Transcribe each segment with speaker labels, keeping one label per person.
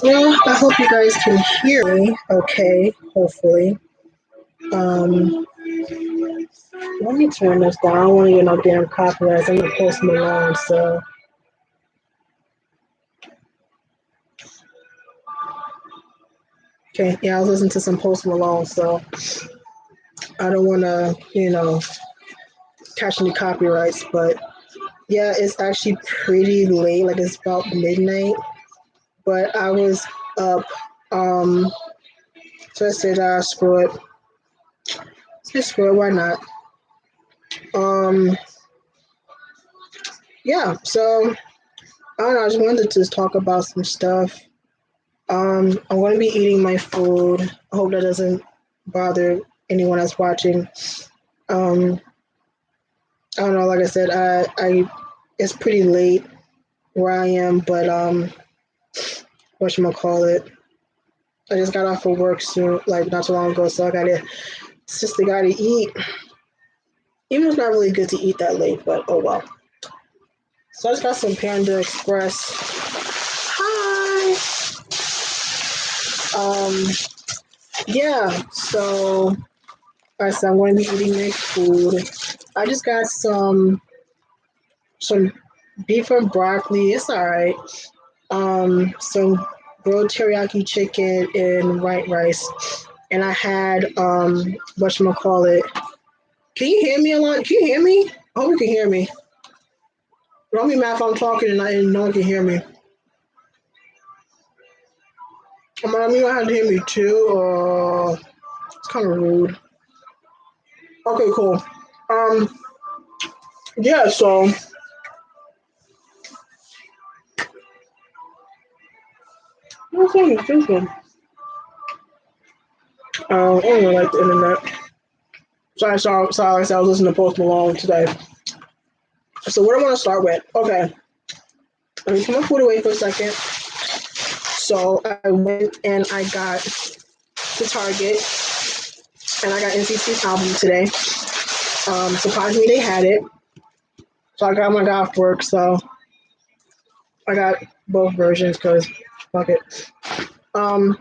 Speaker 1: Well, I hope you guys can hear me okay, hopefully. Um, Let me turn this down. I don't want to get no damn copyrights. I'm going to post Malone, so. Okay, yeah, I was listening to some Post Malone, so I don't want to, catch any copyrights, but yeah, it's actually pretty late, like it's about midnight, but I was up, um, so I said, screw it. Just screw it, why not? Um, yeah, so I don't know, I just wanted to just talk about some stuff. I'm going to be eating my food. I hope that doesn't bother anyone that's watching. Um, I don't know, like I said, I it's pretty late where I am, but whatchamacallit, I just got off of work soon, like not too long ago, so I gotta eat. Even though it's not really good to eat that late, but oh well. So I just got some Panda Express. Hi. Um, yeah. So I said I'm going to be eating my food. I just got some beef and broccoli. It's all right. Some grilled teriyaki chicken and white rice, and I had whatchamacallit. Can you hear me a lot? Can you hear me? I hope you can hear me. Don't be mad if I'm talking and no one can hear me. Come on, you don't have to hear me too. It's kind of rude. Okay, cool. Um, yeah. So what's on your thinking? I don't really like the internet. Sorry. I was listening to Post Malone today. So what I want to start with? Okay, let me put my food away for a second. So I went and I got to Target and I got NCT's album today. Surprisingly, they had it. So I got my guy off work, so I got both versions because fuck it. Um,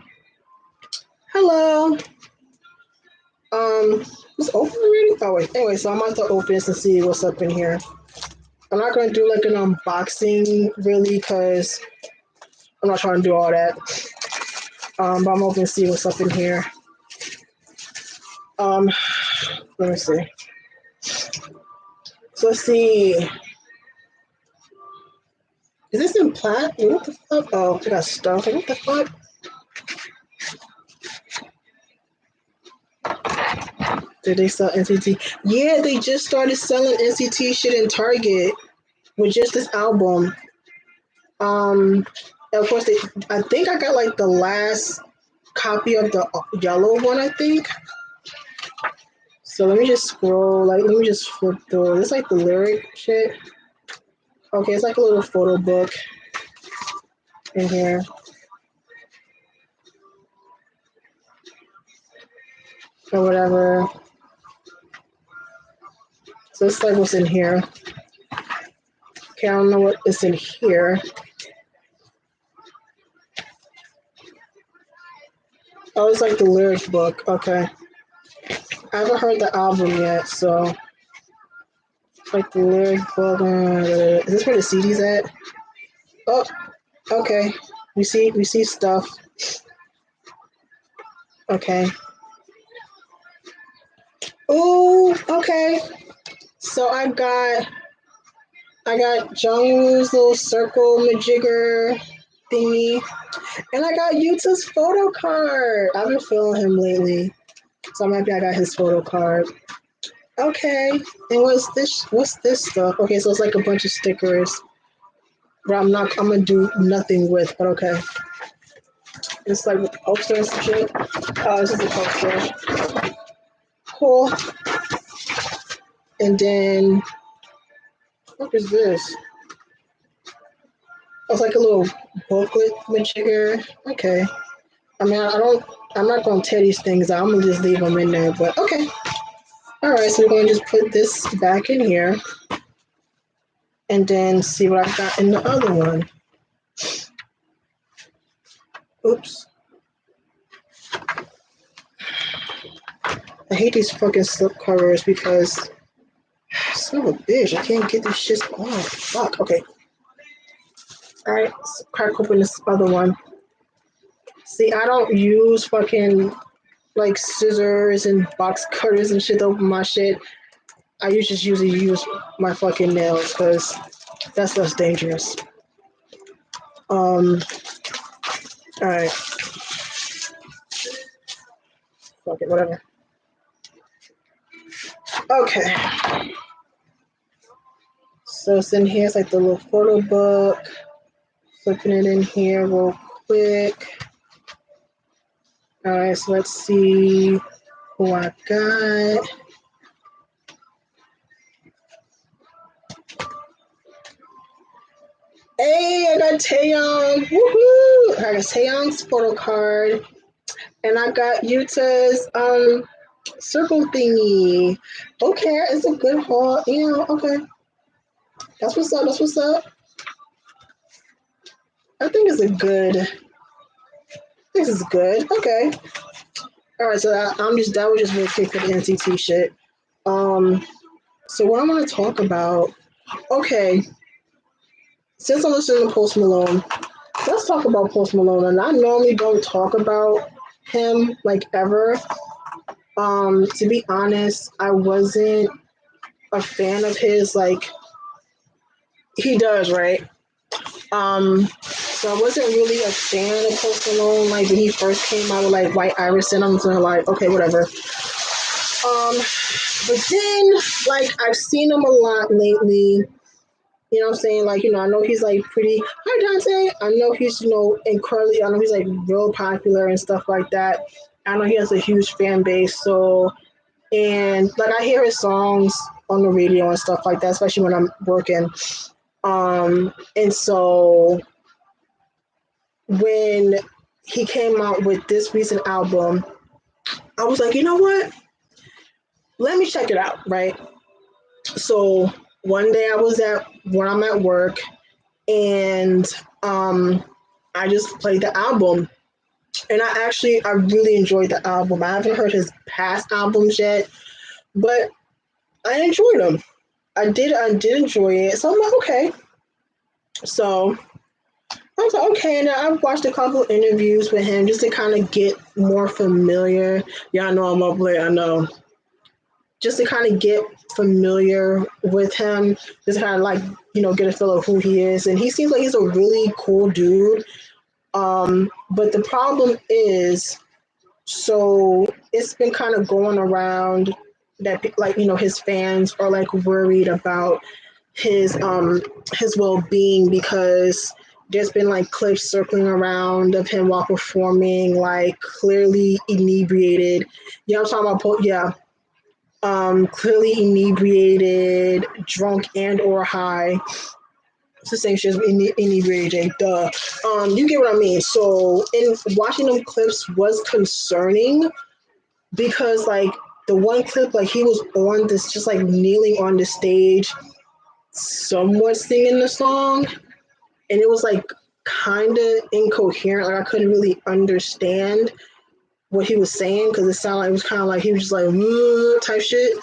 Speaker 1: Hello. It's open already? Oh wait. Anyway, so I'm about to open this and see what's up in here. I'm not gonna do like an unboxing really because I'm not trying to do all that. But I'm open to see what's up in here. Um, Let me see. So let's see. Is this in plat? What the fuck? Oh, I got stuff. What the fuck? Did they sell NCT? Yeah, they just started selling NCT shit in Target with just this album. Um, of course, I think I got like the last copy of the yellow one, I think. So let me just scroll. Like, let me just flip through. It's like the lyric shit. Okay, it's like a little photo book in here. Or whatever. So it's like what's in here. Okay, I don't know what is in here. Oh, it's like the lyric book. Okay. I haven't heard the album yet, so like the lyric book. Is this where the CD's at? Oh, okay. We see stuff. Okay. Oh, okay. So I got Jungwoo's little circle majigger thingy, and I got Yuta's photo card. I've been feeling him lately, so I'm happy I got his photo card. Okay, and what's this? What's this stuff? Okay, so it's like a bunch of stickers, but I'm gonna do nothing with. But okay, it's like with the poster and some shit. Oh, this is a poster. Cool. And then what is this? Oh, it's like a little booklet majigger. Okay. I mean, I'm not gonna tear these things out. I'm gonna just leave them in there. But okay. All right. So we're gonna just put this back in here, and then see what I've got in the other one. Oops. I hate these fucking slip covers because son of a bitch, I can't get these shits off. Fuck. Okay. Alright, crack open this other one. See, I don't use fucking like scissors and box cutters and shit to open my shit. I usually use my fucking nails because that's less dangerous. Alright. Fuck it, whatever. Okay. So it's in here, it's like the little photo book. Flipping it in here real quick. Alright, so let's see who I got. Hey, I got Taeyong. Woohoo! I got Taeyong's photo card. And I got Yuta's circle thingy. Okay, it's a good haul. Yeah, okay. That's what's up. That's what's up. I think it's a good. This is good. Okay. All right. So that was just real quick for the NCT shit. So what I want to talk about. Okay. Since I'm listening to Post Malone, let's talk about Post Malone. And I normally don't talk about him like ever. To be honest, I wasn't a fan of his. Like he does, right? So I wasn't really a fan of Post Malone. Like when he first came out with like White Iverson, I'm just like, okay, whatever. But then like I've seen him a lot lately. You know what I'm saying? Like, I know he's like pretty hi Dante. I know he's, in Curly, I know he's like real popular and stuff like that. I know he has a huge fan base. So and like I hear his songs on the radio and stuff like that, especially when I'm working. And so when he came out with this recent album, I was like, you know what? Let me check it out, right? So one day when I'm at work and I just played the album. And I really enjoyed the album. I haven't heard his past albums yet, but I enjoyed them. I did enjoy it. So I'm like, okay. So I was like, okay, and I've watched a couple interviews with him just to kind of get more familiar. Yeah, I know I'm up late, I know. Just to kind of get familiar with him, just kind of like, get a feel of who he is. And he seems like he's a really cool dude. But the problem is, so it's been kind of going around that like, his fans are like worried about his well-being because there's been like clips circling around of him while performing like clearly inebriated. Yeah, I'm talking about yeah. Clearly inebriated, drunk and or high. It's the same shit as inebriated, duh. You get what I mean. So in watching them clips was concerning because like the one clip, like he was on this just like kneeling on the stage, somewhat singing the song, and it was like kind of incoherent. Like I couldn't really understand what he was saying because it sounded like it was kind of like he was just like type shit.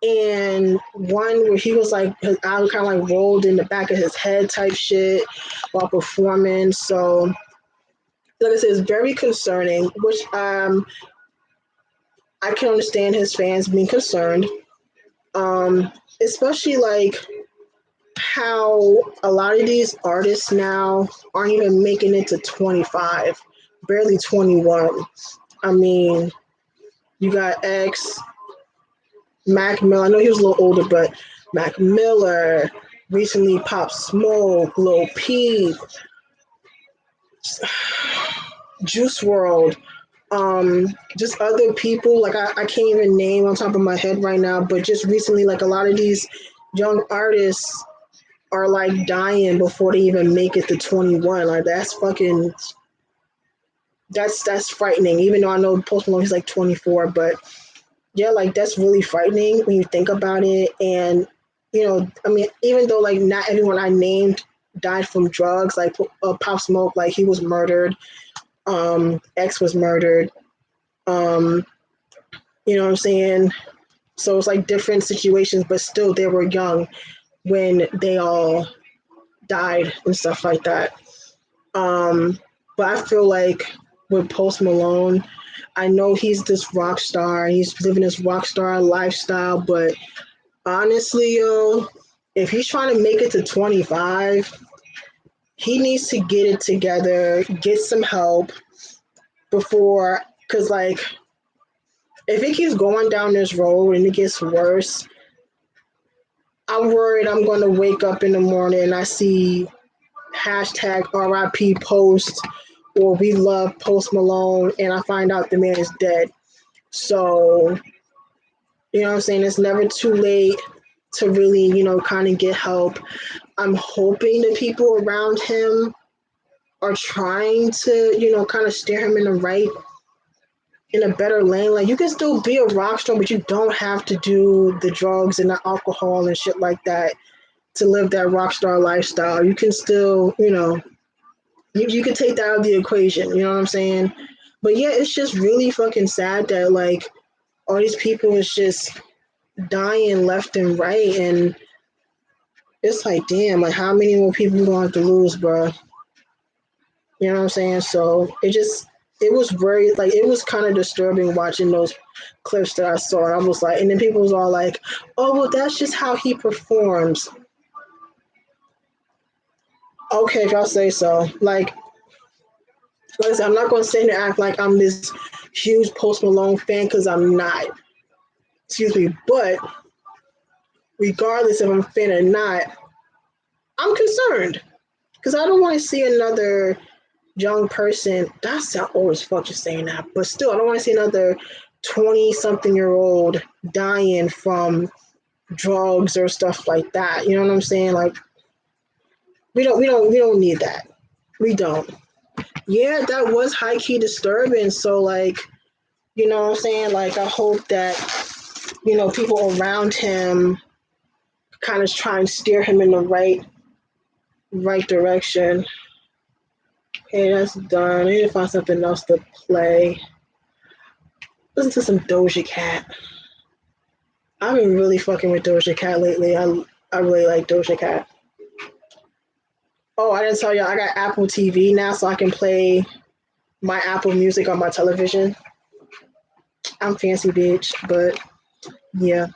Speaker 1: And one where he was like his eye kind of like rolled in the back of his head type shit while performing. So like I said, it's very concerning, which I can understand his fans being concerned. Especially like how a lot of these artists now aren't even making it to 25, barely 21. I mean, you got X, Mac Miller. I know he was a little older, but Mac Miller, recently Pop Smoke, Lil Peep, Juice WRLD, just other people. Like I can't even name on top of my head right now, but just recently, like a lot of these young artists are like dying before they even make it to 21. Like that's frightening. Even though I know Post Malone is like 24, but yeah, like that's really frightening when you think about it. And I mean, even though like not everyone I named died from drugs, like Pop Smoke, like he was murdered. X was murdered. You know what I'm saying? So it's like different situations, but still they were young when they all died and stuff like that. But I feel like with Post Malone, I know he's this rock star. He's living this rock star lifestyle, but honestly, yo, if he's trying to make it to 25, he needs to get it together, get some help before, because like if it keeps going down this road and it gets worse, I'm worried I'm going to wake up in the morning and I see hashtag RIP Post or we love Post Malone and I find out the man is dead. So, you know what I'm saying? It's never too late to really, kind of get help. I'm hoping the people around him are trying to, kind of steer him in a better lane. Like you can still be a rock star, but you don't have to do the drugs and the alcohol and shit like that to live that rock star lifestyle. You can still, you can take that out of the equation. You know what I'm saying? But yeah, it's just really fucking sad that like all these people is just dying left and right, and it's like, damn, like how many more people we gonna have to lose, bro? You know what I'm saying? So it was very like it was kind of disturbing watching those clips that I saw. I was like, and then people was all like, "Oh, well, that's just how he performs." Okay, if y'all say so. Like I said, I'm not gonna sit here and act like I'm this huge Post Malone fan because I'm not. Excuse me, but regardless if I'm a fan or not, I'm concerned because I don't want to see another young person. That sounds old as fuck just saying that, but still, I don't want to see another 20-something-year-old dying from drugs or stuff like that. You know what I'm saying? Like, we don't need that. We don't. Yeah, that was high key disturbing. So, like, you know what I'm saying? Like, I hope that people around him kind of try and steer him in the right direction. Okay, that's done. I need to find something else to play. Listen to some Doja Cat. I've been really fucking with Doja Cat lately. I really like Doja Cat. Oh, I didn't tell you, I got Apple TV now, so I can play my Apple Music on my television. I'm fancy bitch, but yeah.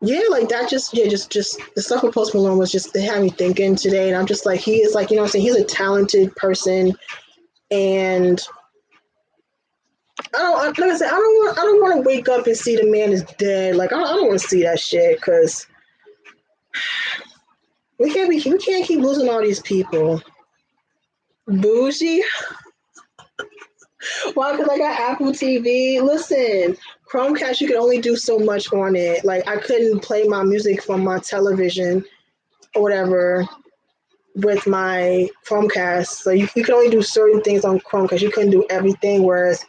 Speaker 1: Yeah, like that just the stuff with Post Malone was just, they had me thinking today, and I'm just like, he is like, you know what I'm saying, he's a talented person, and I don't like I said, I don't want to wake up and see the man is dead. Like I don't want to see that shit because we can't keep losing all these people. Bougie? Why? Because I got Apple TV. Listen, Chromecast, you can only do so much on it. Like I couldn't play my music from my television or whatever with my Chromecast. So you can only do certain things on Chromecast. You couldn't do everything. Whereas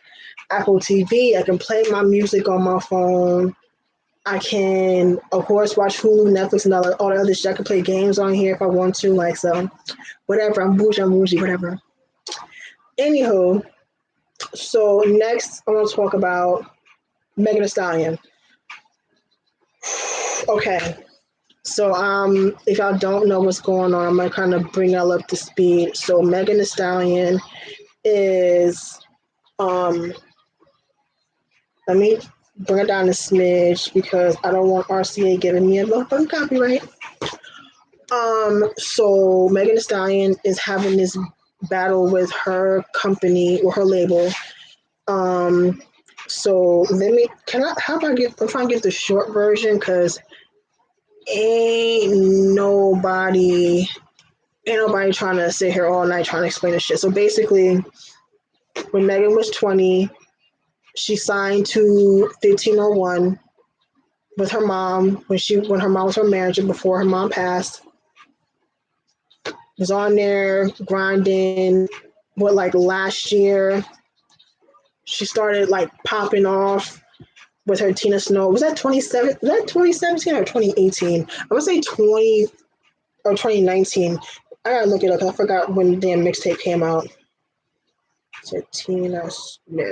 Speaker 1: Apple TV, I can play my music on my phone. I can, of course, watch Hulu, Netflix, and all the other shit. I can play games on here if I want to. Like, so, whatever. I'm bougie, whatever. Anywho, so next I want to talk about Megan Thee Stallion. Okay, so if y'all don't know what's going on, I'm gonna kind of bring y'all up to speed. So Megan Thee Stallion is let me bring it down a smidge because I don't want RCA giving me a motherfucking copyright. So Megan Thee Stallion is having this battle with her company or her label. So I'm trying to get the short version because ain't nobody trying to sit here all night trying to explain this shit. So basically, when Megan was 20, she signed to 1501 with her mom when her mom was her manager before her mom passed. Was on there grinding. What, like last year, she started like popping off with her Tina Snow. Was that 2017 or 2018? I would say 20 or 2019. I gotta look it up because I forgot when the damn mixtape came out. to Tina Snow.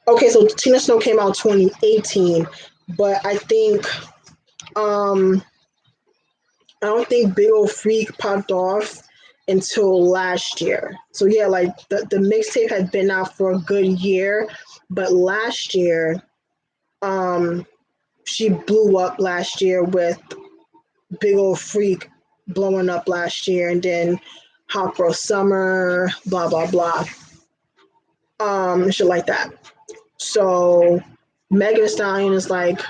Speaker 1: Okay, so Tina Snow came out 2018, but I think I don't think Big Ol' Freak popped off until last year. So yeah, like the mixtape had been out for a good year, but last year, um, she blew up last year with Big Ol' Freak blowing up last year, and then Hot Girl Summer, blah blah blah, shit like that. So Megan Thee Stallion is like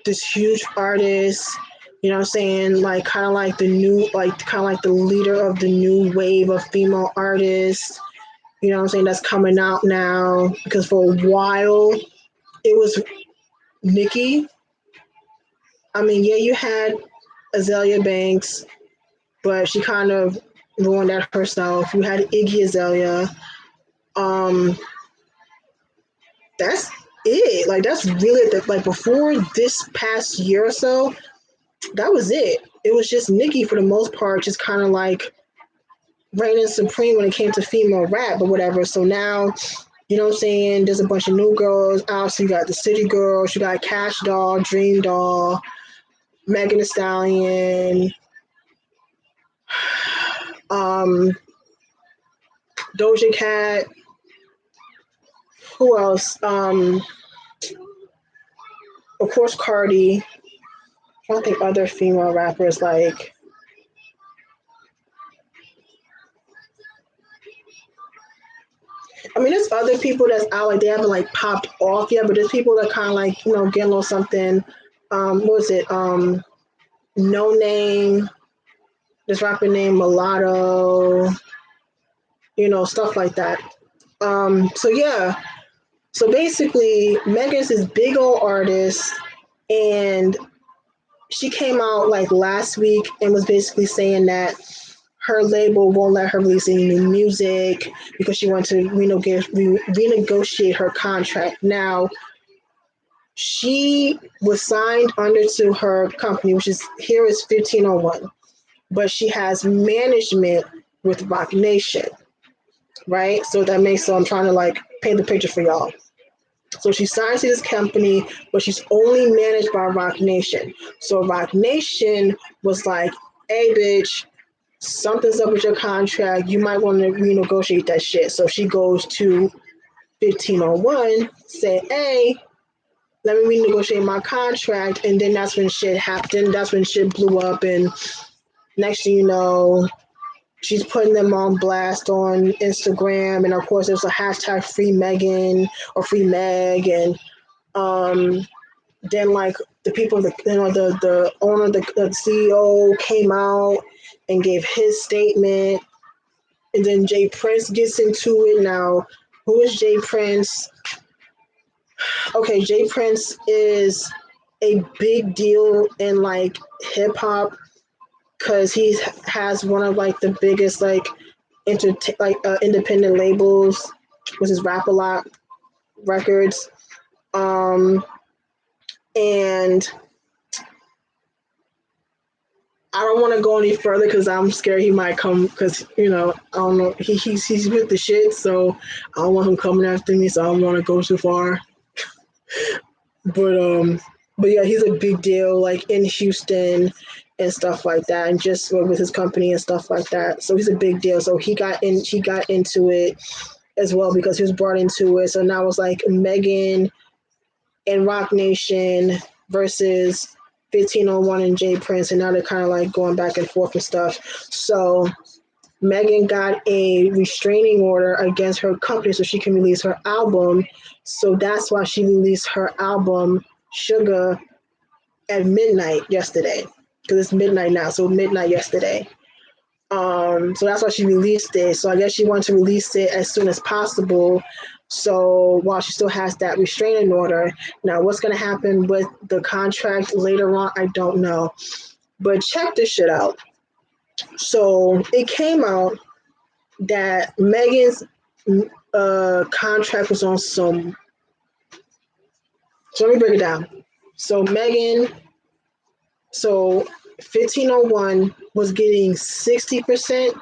Speaker 1: this huge artist, you know what I'm saying? Like kind of like the new, like kind of like the leader of the new wave of female artists, you know what I'm saying? That's coming out now because for a while it was Nicki. I mean, yeah, you had Azalea Banks, but she kind of ruined that herself. You had Iggy Azalea. Um, that's it. Like that's really the, like before this past year or so, that was it. It was just Nicki for the most part, just kind of like reigning supreme when it came to female rap or whatever. So now, you know what I'm saying? There's a bunch of new girls out. So you got the City Girls, you got Cash Doll, Dream Doll, Megan Thee Stallion, um, Doja Cat. Who else? Of course, Cardi. I don't think other female rappers like. I mean, there's other people that's out like they haven't like popped off yet, but there's people that kind of like getting a little something. What was it? No Name, this rapper named Mulatto, stuff like that. So yeah, so basically, Megan's this big old artist, and she came out like last week and was basically saying that her label won't let her release any new music because she wants to renegotiate her contract. Now, she was signed under to her company, which is here is 1501, but she has management with Roc Nation, right? So I'm trying to like paint the picture for y'all. So she signs to this company, but she's only managed by Roc Nation. So Roc Nation was like, hey, bitch, something's up with your contract. You might want to renegotiate that shit. So she goes to 1501, say, hey, let me renegotiate my contract. And then that's when shit happened. That's when shit blew up. And next thing you know, she's putting them on blast on Instagram. And of course, there's a hashtag Free Megan or Free Meg. And then like the people, the owner, the CEO came out and gave his statement. And then Jay Prince gets into it. Now, who is Jay Prince? Okay, Jay Prince is a big deal in like hip hop because he has one of like the biggest like independent labels, which is Rap A Lot Records. And I don't want to go any further because I'm scared he might come because I don't know he's with the shit, so I don't want him coming after me, so I don't want to go too far. But yeah, he's a big deal like in Houston and stuff like that, and just with his company and stuff like that. So he's a big deal. So he got into it as well because he was brought into it. So now it's like Megan and Roc Nation versus 1501 and Jay Prince, and now they're kind of like going back and forth and stuff. So Megan got a restraining order against her company so she can release her album. So that's why she released her album Sugar at midnight yesterday, because it's midnight now. So midnight yesterday. So that's why she released it. So I guess she wanted to release it as soon as possible. So while she still has that restraining order, now what's going to happen with the contract later on, I don't know. But check this shit out. So it came out that Megan's contract was on some. So let me break it down. So 1501 was getting 60%,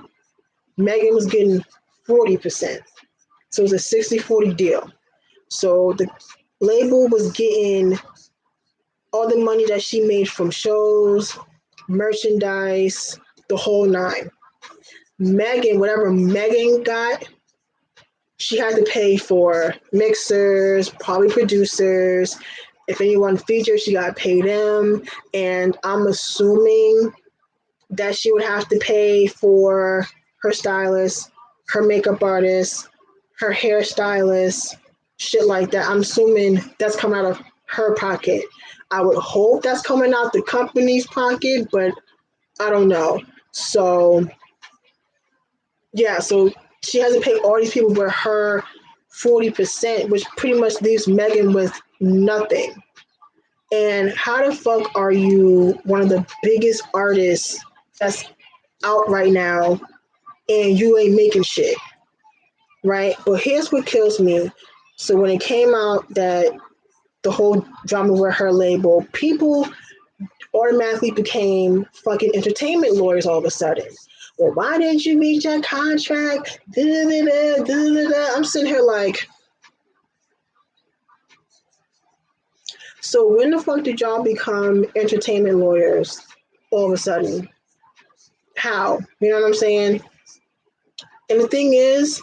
Speaker 1: Megan was getting 40%. So it was a 60-40 deal. So the label was getting all the money that she made from shows, merchandise, the whole nine. Megan, whatever Megan got, she had to pay for mixers, probably producers. If anyone featured, she got to pay them. And I'm assuming that she would have to pay for her stylist, her makeup artist, her hairstylist, shit like that. I'm assuming that's coming out of her pocket. I would hope that's coming out the company's pocket, but I don't know. So yeah, so she has to pay all these people with her 40%, which pretty much leaves Megan with nothing. And how the fuck are you one of the biggest artists that's out right now and you ain't making shit? Right? But here's what kills me. So when it came out that the whole drama with her label, people automatically became fucking entertainment lawyers all of a sudden. Well, why didn't you reach that contract? I'm sitting here like, so when the fuck did y'all become entertainment lawyers all of a sudden? How? You know what I'm saying? And the thing is,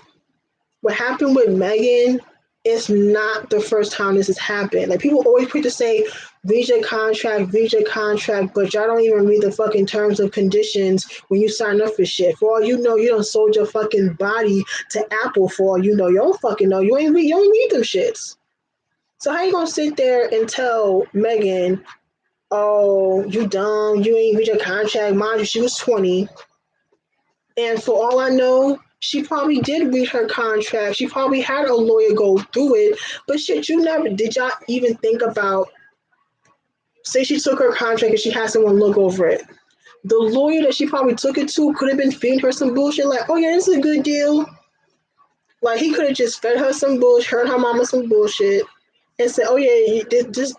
Speaker 1: what happened with Megan is not the first time this has happened. Like people always quick to say, read your contract, but y'all don't even read the fucking terms and conditions when you sign up for shit. For all you know, you done sold your fucking body to Apple. For all you know, you don't fucking know. You ain't read them shits. So how you gonna sit there and tell Megan, oh, you dumb, you ain't read your contract? Mind you, she was 20. And for all I know, she probably did read her contract. She probably had a lawyer go through it. But shit, did y'all even think about, say she took her contract and she had someone look over it. The lawyer that she probably took it to could have been feeding her some bullshit like, oh yeah, this is a good deal. Like he could have just fed her some bullshit, heard her mama some bullshit, and said, oh yeah, this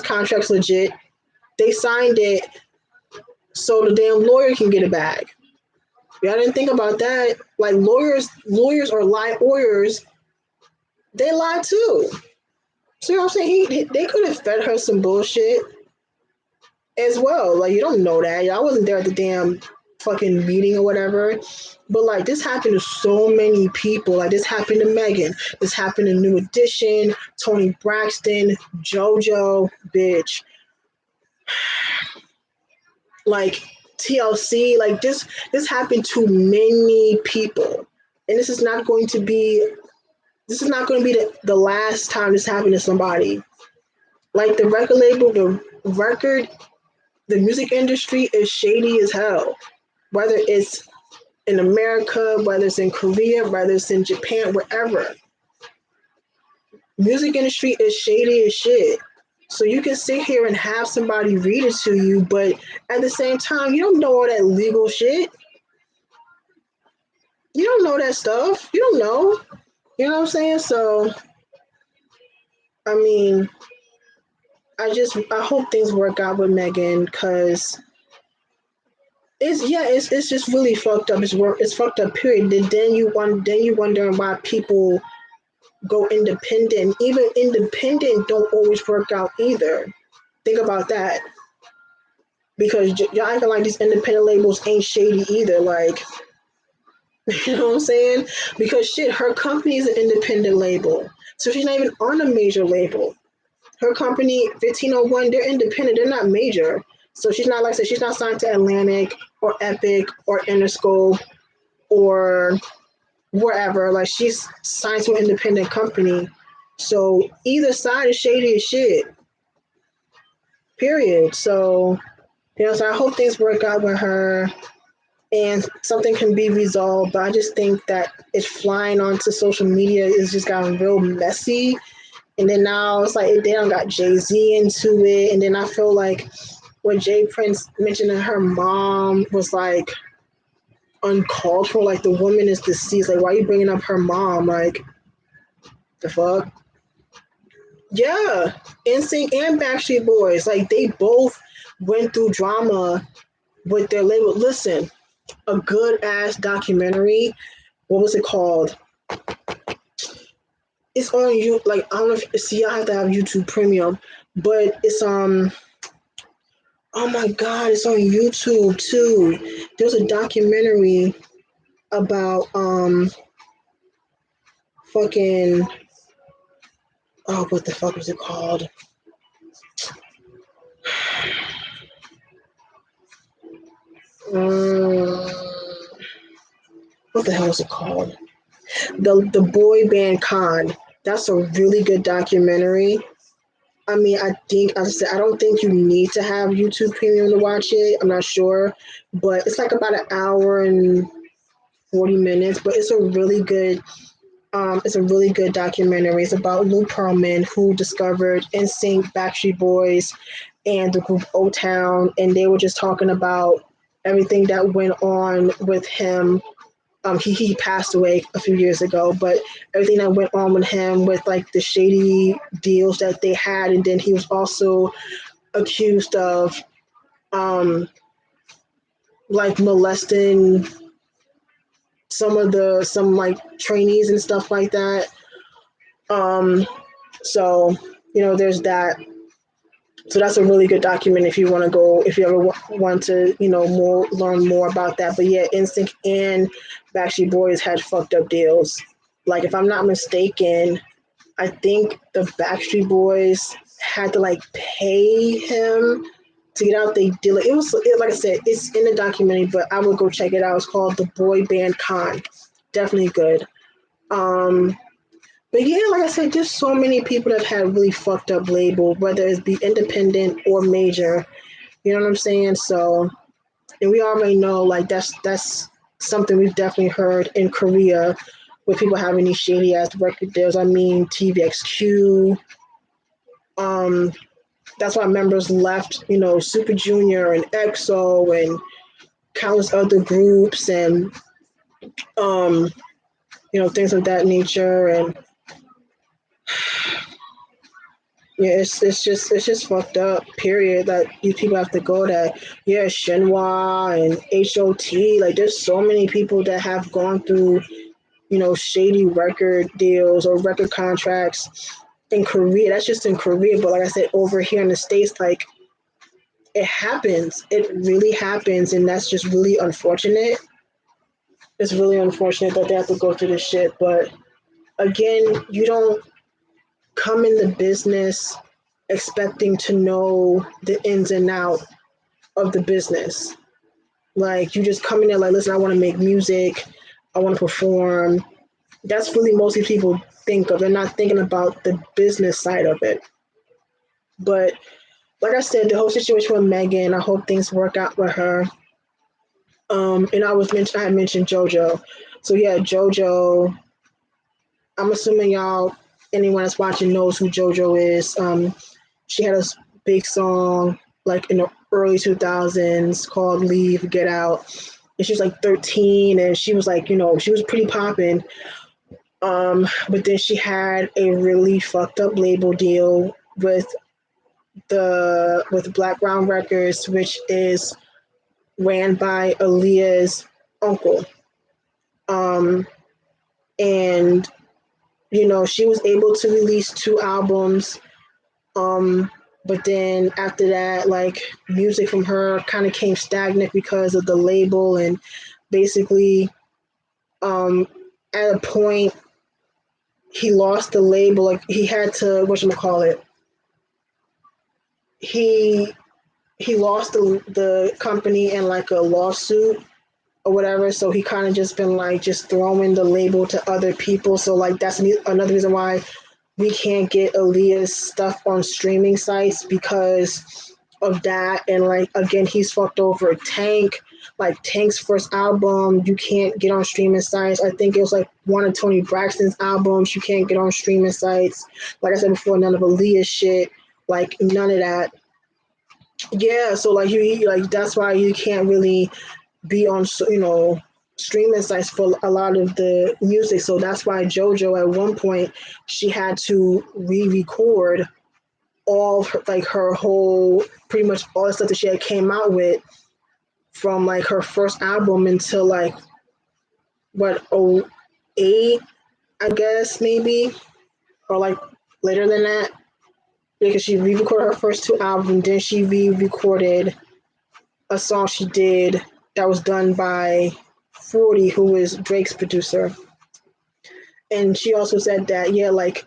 Speaker 1: contract's legit. They signed it so the damn lawyer can get it back. Y'all didn't think about that. Like lawyers or lawyers, they lie too. So you know what I'm saying? They could have fed her some bullshit as well. Like you don't know that. I wasn't there at the damn fucking meeting or whatever. But like this happened to so many people. Like this happened to Megan. This happened to New Edition, Toni Braxton, JoJo, bitch. Like TLC, like this happened to many people. And this is not going to be the last time this happened to somebody. Like the record label, the music industry is shady as hell. Whether it's in America, whether it's in Korea, whether it's in Japan, wherever. Music industry is shady as shit. So you can sit here and have somebody read it to you, but at the same time, you don't know all that legal shit. You don't know that stuff. You don't know. You know what I'm saying? So, I mean, I hope things work out with Megan because it's just really fucked up. It's fucked up. Period. Then you wonder why people go independent. Even independent don't always work out either. Think about that. Because y'all acting like these independent labels ain't shady either. Like, you know what I'm saying? Because shit, her company is an independent label. So she's not even on a major label. Her company, 1501, they're independent. They're not major. So she's not, like I said, she's not signed to Atlantic or Epic or Interscope or wherever. Like she's signed to an independent company. So either side is shady as shit. Period. So, so I hope things work out with her and something can be resolved. But I just think that it's flying onto social media is just gotten real messy. And then now it's like they don't got Jay-Z into it. And then I feel like what Jay Prince mentioned that her mom was like uncalled for, like the woman is deceased. Like, why are you bringing up her mom? Like, the fuck? Yeah, NSYNC and Backstreet Boys, like they both went through drama with their label. Listen, a good ass documentary. What was it called? It's on you. Like I don't know if see. I have to have YouTube Premium, but it's Oh my god, it's on YouTube too. There's a documentary about fucking oh what the fuck was it called? Um, what the hell is it called? The boy band Con. That's a really good documentary. I mean, I think I said I don't think you need to have YouTube Premium to watch it. I'm not sure, but it's like about an hour and 40 minutes. But it's a really good documentary. It's about Lou Pearlman, who discovered NSYNC, Backstreet Boys, and the group O Town, and they were just talking about everything that went on with him. He passed away a few years ago, but everything that went on with him, with like the shady deals that they had, and then he was also accused of um, like molesting some like trainees and stuff like that. Um, so there's that. So that's a really good document if you want to go, if you ever want to, learn more about that. But yeah, NSYNC and Backstreet Boys had fucked up deals. Like if I'm not mistaken, I think the Backstreet Boys had to like pay him to get out they deal. Like I said, it's in the documentary, but I will go check it out. It's called The Boy Band Con. Definitely good. Um, but yeah, like I said, just so many people that have had really fucked up label, whether it be independent or major. You know what I'm saying? So, and we already know like that's something we've definitely heard in Korea with people having these shady ass record deals. I mean, TVXQ. Um, that's why members left. Super Junior and EXO and countless other groups and um, things of that nature and yeah, it's just fucked up. Period. That you people have to go that. Yeah, Shenhua and HOT. Like, there's so many people that have gone through, shady record deals or record contracts in Korea. That's just in Korea. But like I said, over here in the States, like it happens. It really happens, and that's just really unfortunate. It's really unfortunate that they have to go through this shit. But again, you don't come in the business expecting to know the ins and out of the business. Like you just come in there like, listen, I want to make music, I want to perform. That's really mostly people think of. They're not thinking about the business side of it. But like I said, the whole situation with Megan, I hope things work out with her. And I had mentioned JoJo. So yeah, JoJo. I'm assuming anyone that's watching knows who JoJo is. She had a big song like in the early 2000s called Leave, Get Out. And she was like 13 and she was like, she was pretty popping. But then she had a really fucked up label deal with Black Brown Records, which is ran by Aaliyah's uncle. Um, and she was able to release 2 albums. But then after that, like music from her kind of came stagnant because of the label, and basically, at a point, he lost the label. Like he had to, whatchamacallit, he he lost the company in like a lawsuit or whatever. So he kind of just been like just throwing the label to other people. So like that's another reason why we can't get Aaliyah's stuff on streaming sites because of that. And like again, he's fucked over Tank. Like Tank's first album, you can't get on streaming sites. I think it was like one of Tony Braxton's albums, you can't get on streaming sites. Like I said before, none of Aaliyah's shit, like none of that. Yeah, so like you like that's why you can't really be on streaming sites for a lot of the music. So that's why JoJo at one point she had to re-record all of her, like her whole pretty much all the stuff that she had came out with from like her first album until like what, oh eight, I guess, maybe, or like later than that, because she re-recorded her first two albums, then she re-recorded a song she did that was done by 40, who is Drake's producer. And she also said that, yeah, like,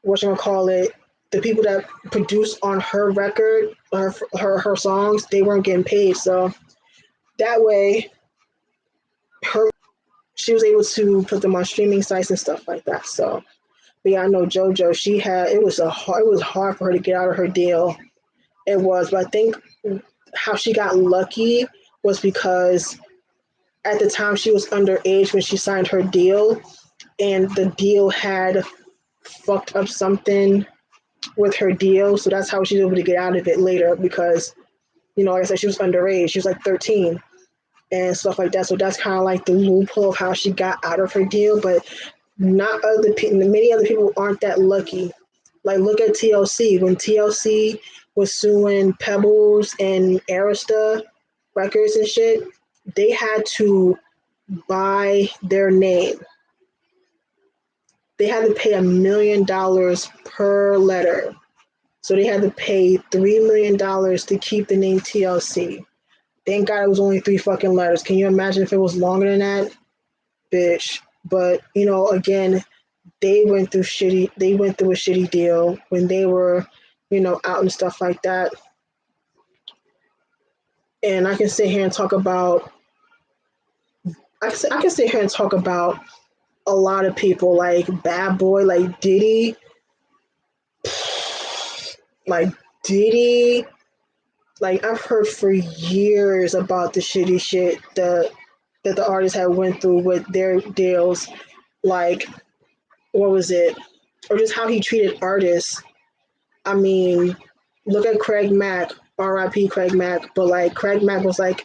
Speaker 1: whatchamacallit, the people that produced on her record, her songs, they weren't getting paid. So that way, her she was able to put them on streaming sites and stuff like that. So, but yeah, I know JoJo. She had it was hard for her to get out of her deal. It was, but I think how she got lucky was because at the time she was underage when she signed her deal, and the deal had fucked up something with her deal, so that's how she was able to get out of it later. Because like I said, she was underage. She was like 13 and stuff like that. So that's kind of like the loophole of how she got out of her deal. But not other people. Many other people aren't that lucky. Like look at TLC. When TLC was suing Pebbles and Arista Records and shit, they had to buy their name. They had to pay $1 million per letter. So they had to pay $3 million to keep the name TLC. Thank God it was only 3 fucking letters. Can you imagine if it was longer than that? Bitch. But, again, they went through a shitty deal when they were, out and stuff like that. And I can sit here and talk about a lot of people, like Bad Boy, like Diddy. Like Diddy, like I've heard for years about the shitty shit that the artists had went through with their deals. Like, what was it? Or just how he treated artists. I mean, look at Craig Mack, R.I.P. Craig Mack. But like Craig Mack was like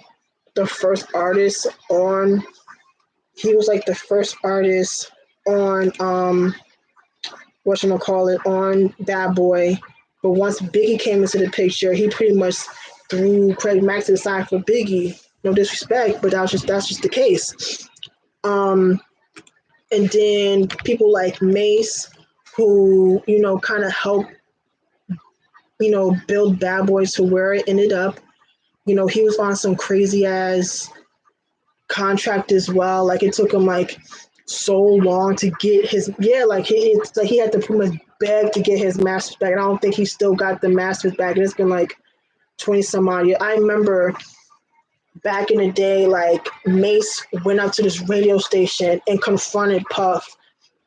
Speaker 1: the first artist on. He was like the first artist on on Bad Boy. But once Biggie came into the picture, he pretty much threw Craig Mack to the side for Biggie. No disrespect, but that's just the case. And then people like Mace, who kind of helped build Bad Boys to where it ended up. He was on some crazy ass contract as well. Like it took him like so long to get his he had to pretty much beg to get his masters back. And I don't think he still got the masters back. And it's been like 20 some odd years. I remember back in the day, like Mace went up to this radio station and confronted Puff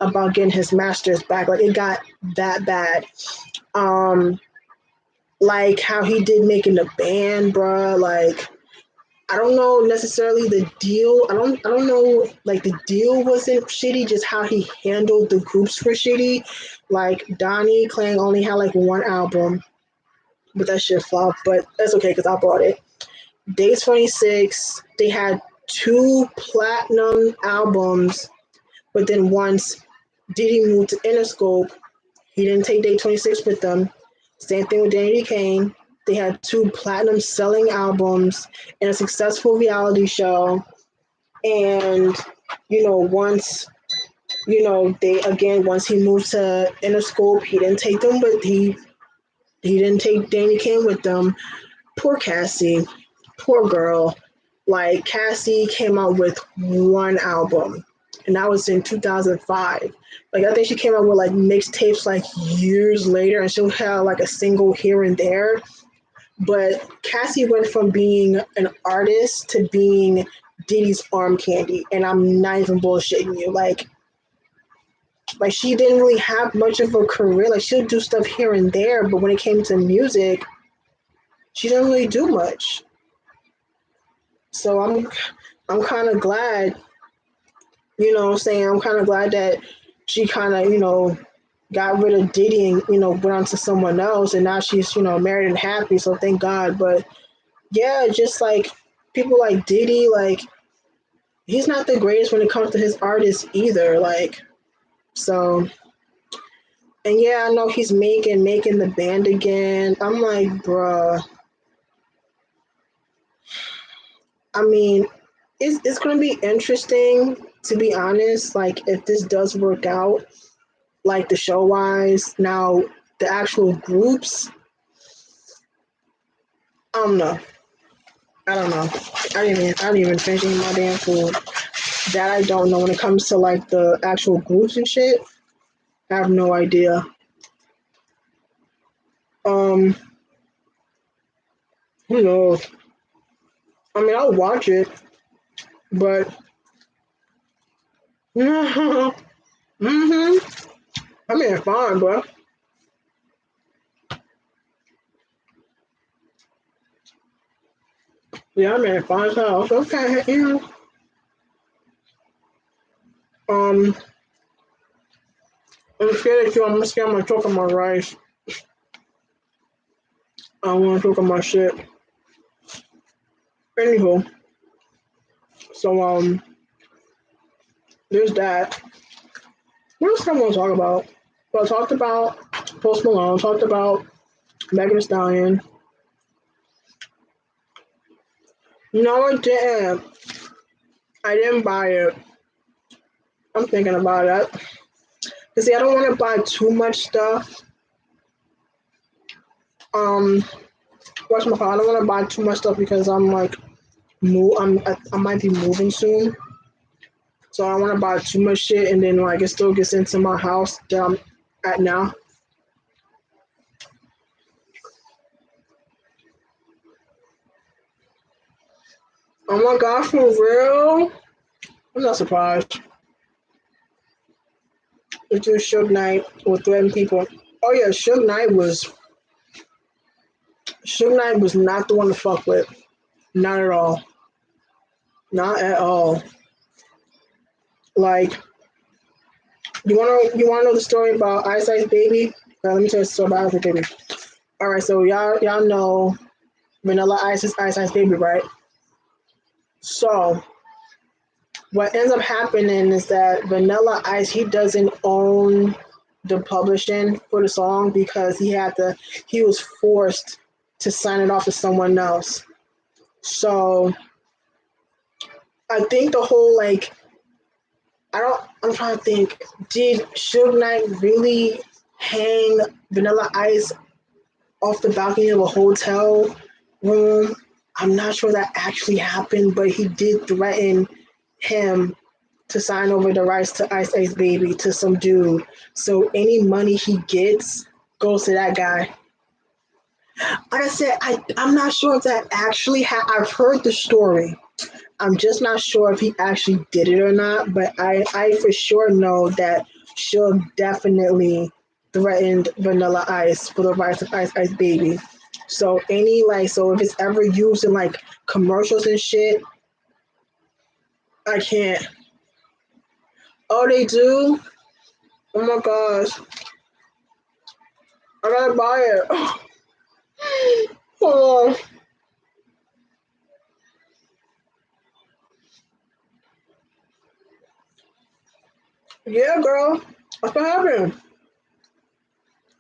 Speaker 1: about getting his masters back. Like it got that bad. Like how he did making the band, bruh. Like I don't know necessarily the deal. I don't know, like the deal wasn't shitty, just how he handled the groups were shitty. Like Donnie Klang only had like one album, but that shit flopped. But that's okay because I bought it. Day 26, they had 2 platinum albums, but then once Diddy moved to Interscope, he didn't take Day 26 with them. Same thing with Danny Kane. They had 2 platinum selling albums and a successful reality show. And, once, once he moved to Interscope, he didn't take them, but he didn't take Danny Kane with them. Poor Cassie. Poor girl. Like, Cassie came out with 1 album, and that was in 2005. Like, I think she came out with, like, mixtapes, like, years later, and she'll have, like, a single here and there. But Cassie went from being an artist to being Diddy's arm candy, and I'm not even bullshitting you. Like she didn't really have much of a career. Like she'll do stuff here and there, but when it came to music, she didn't really do much. So I'm kind of glad, I'm saying I'm kind of glad that she kind of got rid of Diddy and went on to someone else, and now she's married and happy. So thank God. But yeah, just like people like Diddy, like he's not the greatest when it comes to his artists either. Like so, and yeah, I know he's making the band again. I'm like, bruh. I mean, it's gonna be interesting to be honest. Like if this does work out, like the show wise. Now the actual groups, I don't know. I don't know. I didn't even finish eating my damn food. That I don't know when it comes to like the actual groups and shit. I have no idea. Um, who knows? I mean, I'll watch it, but mm-hmm. I mean, it's fine, bro. Yeah, I mean, it's fine as hell. So, okay, Um, I'm scared of you. I'm scared I'm gonna choke on my rice. I don't want to choke on my shit. Anywho, so there's that. What else do I want to talk about? Well, I talked about Post Malone. Talked about Megan Thee Stallion. No, I didn't. I didn't buy it. I'm thinking about it. Cause see, I don't want to buy too much stuff. Um, what's my call? I don't want to buy too much stuff because I'm like, I might be moving soon, so I don't want to buy too much shit and then like it still gets into my house that I'm at now. Oh my god, for real? I'm not surprised. It's just Suge Knight will threaten people. Oh yeah, Suge Knight was not the one to fuck with. Not at all. Not at all. Like you wanna know the story about Ice Ice Baby? Let me tell you the story about Ice Ice Baby. All right, so y'all know Vanilla Ice is Ice Ice Baby, right? So what ends up happening is that Vanilla Ice he doesn't own the publishing for the song because he was forced to sign it off to someone else. So I think the whole like I'm trying to think, did Suge Knight really hang Vanilla Ice off the balcony of a hotel room? I'm not sure that actually happened, but he did threaten him to sign over the rights to Ice Ice Baby to some dude. So any money he gets goes to that guy. Like I said, I'm not sure if that actually I've heard the story. I'm just not sure if he actually did it or not, but I for sure know that Suge definitely threatened Vanilla Ice for the rights of Ice Ice Baby. So so if it's ever used in like commercials and shit, I can't. Oh, they do? Oh my gosh. I gotta buy it. Oh, yeah, girl. That's what happened.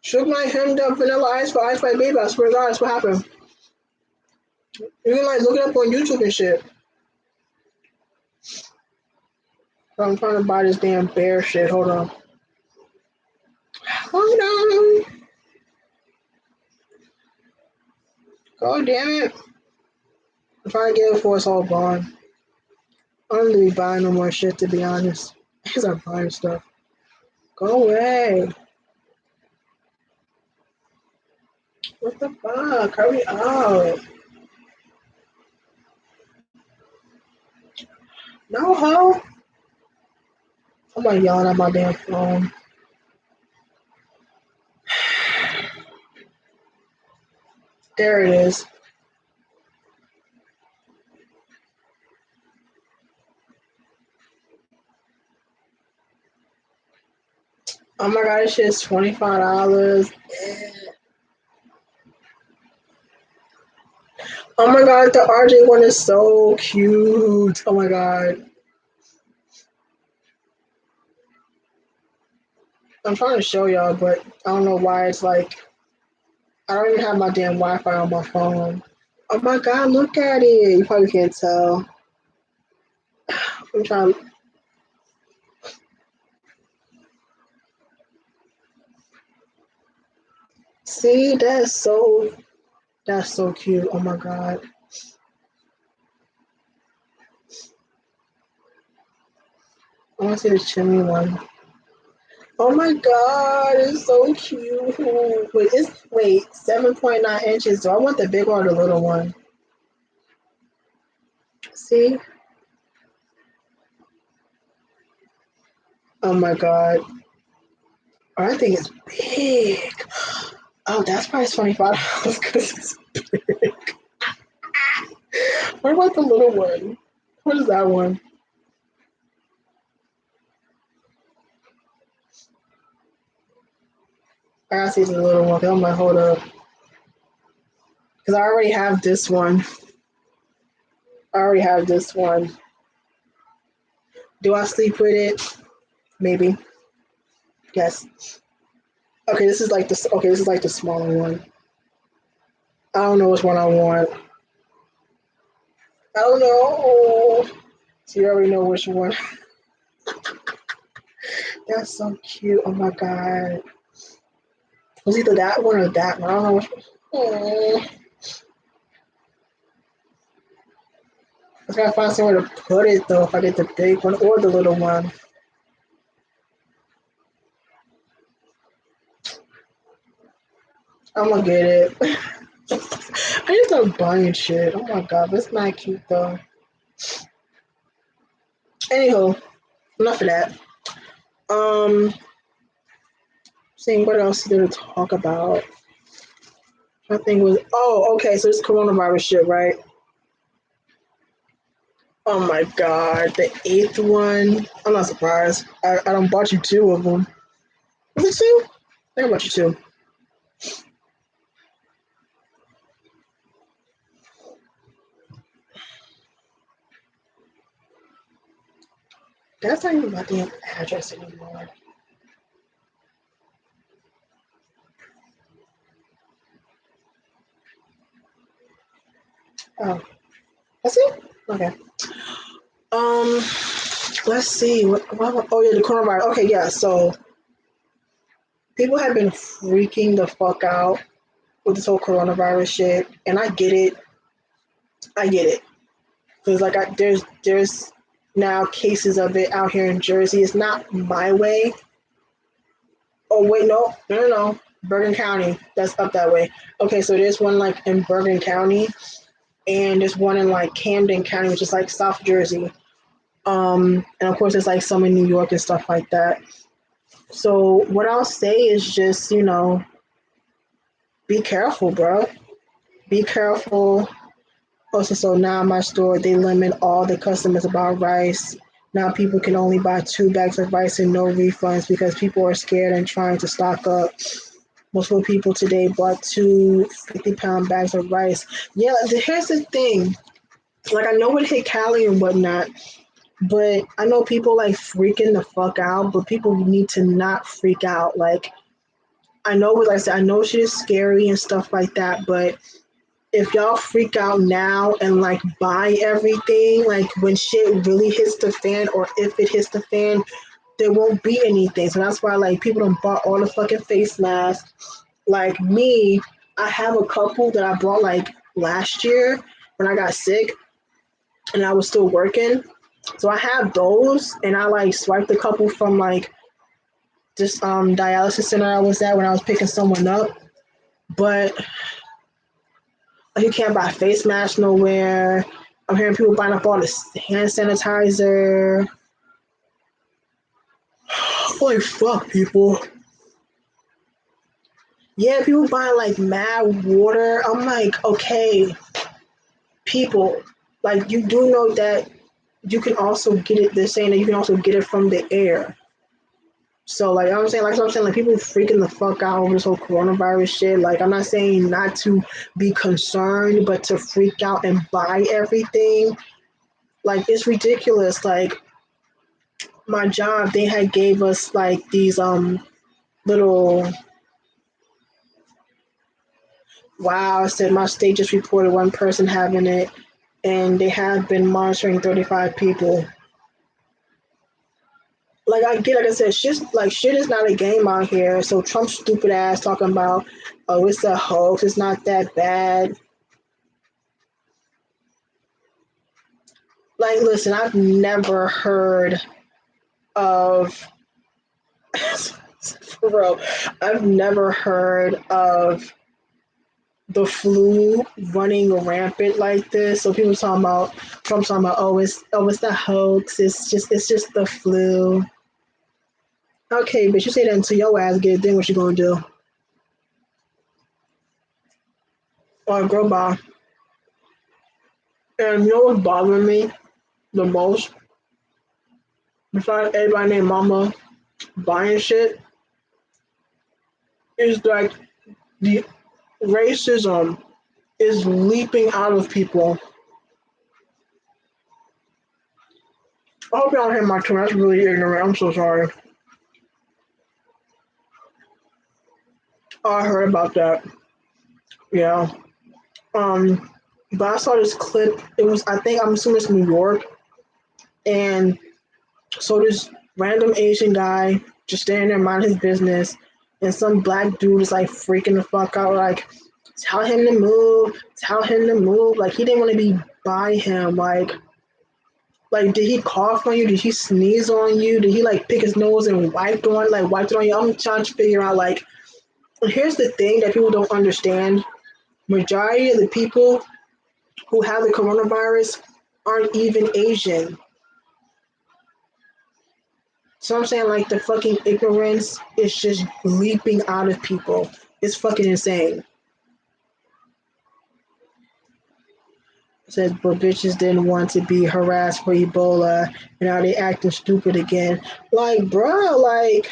Speaker 1: Shook my hemmed up Vanilla Ice for Ice White Baby. I swear to God, that's what happened. You can like look it up on YouTube and shit. So I'm trying to buy this damn bear shit. Hold on. Hold on. God damn it. I'm trying to get it before it's all gone. I don't really buying no more shit to be honest. Because I'm buying stuff. Go away. What the fuck? Hurry up. No, ho. Somebody yelling at my damn phone. There it is. Oh my god, this shit's $25. Oh my god, the RJ one is so cute. Oh my god. I'm trying to show y'all, but I don't know why it's like I don't even have my damn Wi-Fi on my phone. Oh my god, look at it. You probably can't tell. I'm trying. See, that's so cute. Oh my god. I want to see the chimney one. Oh my god, it's so cute. Wait, 7.9 inches. Do I want the big one or the little one? See? Oh my god. Oh, I think it's big. Oh, that's price $25 because it's big. What about the little one? What is that one? I gotta see the little one. I'm like, hold up. Because I already have this one. I already have this one. Do I sleep with it? Maybe. Yes. Okay, this is like the smaller one. I don't know which one I want. I don't know. So you already know which one. That's so cute. Oh my god. It was either that one or that one. I don't know which one. Oh, I just gotta find somewhere to put it though if I get the big one or the little one. I'm gonna get it. I just start buying shit. Oh my god, that's not cute though. Anyhow, enough of that. Seeing what else is there to talk about. I think was okay, so it's coronavirus shit, right? Oh my god, the eighth one. I'm not surprised. I don't bought you two of them. Was it two? I think I bought you two. That's not even my damn address anymore. Oh, that's it? Okay. Um, let's see. Oh yeah, the coronavirus. Okay, yeah. So people have been freaking the fuck out with this whole coronavirus shit, and I get it. I get it because like there's now cases of it out here in Jersey. It's not my way. Oh wait, no. Bergen County. That's up that way. Okay, so there's one like in Bergen County, and there's one in like Camden County, which is like South Jersey. And of course, there's like some in New York and stuff like that. So what I'll say is just be careful, bro. Be careful. Also, so now my store they limit all the customers about rice. Now people can only buy 2 bags of rice and no refunds because people are scared and trying to stock up. Multiple people today bought 2 50-pound bags of rice. Yeah, here's the thing. Like I know it hit Cali and whatnot, but I know people like freaking the fuck out. But people need to not freak out. Like I know, like I said, I know shit is scary and stuff like that. But if y'all freak out now and like buy everything, like when shit really hits the fan, or if it hits the fan, there won't be anything. So that's why like people don't bought all the fucking face masks. Like me, I have a couple that I bought like last year when I got sick and I was still working. So I have those and I like swiped a couple from like this dialysis center I was at when I was picking someone up. But you can't buy face masks nowhere. I'm hearing people buying up all this hand sanitizer. Holy fuck, people. Yeah, people buying like mad water. I'm like, okay, people, like you do know that you can also get it. They're saying that you can also get it from the air. So like I'm saying, like people freaking the fuck out over this whole coronavirus shit. Like I'm not saying not to be concerned, but to freak out and buy everything, like it's ridiculous. Like my job, they had gave us like these little Wow, it said my state just reported one person having it, and they have been monitoring 35 people. Like like I said, shit is not a game out here. So Trump's stupid ass talking about, oh, it's a hoax. It's not that bad. Like, listen, I've never heard of, for real, I've never heard of the flu running rampant like this. So people talking about Trump talking about, it's the hoax. It's just the flu. Okay, but you say that until your ass get it, then what you gonna do? Or girl bye. And you know what's bothering me the most? Besides everybody named Mama buying shit, is like the racism is leaping out of people. I hope y'all hear my tone. That's really ignorant. I'm so sorry. Oh, I heard about that. Yeah. Um, but I saw this clip. It was, I think, I'm assuming it's New York. And so this random Asian guy just standing there minding his business, and some black dude is like freaking the fuck out, like, tell him to move, tell him to move. Like, he didn't want to be by him. Like, did he cough on you? Did he sneeze on you? Did he like pick his nose and wiped it on you? I'm trying to figure out, like, here's the thing that people don't understand. Majority of the people who have the coronavirus aren't even Asian. So I'm saying, like, the fucking ignorance is just leaping out of people. It's fucking insane. It says, but bitches didn't want to be harassed for Ebola, and now they acting stupid again. Like, bruh, like,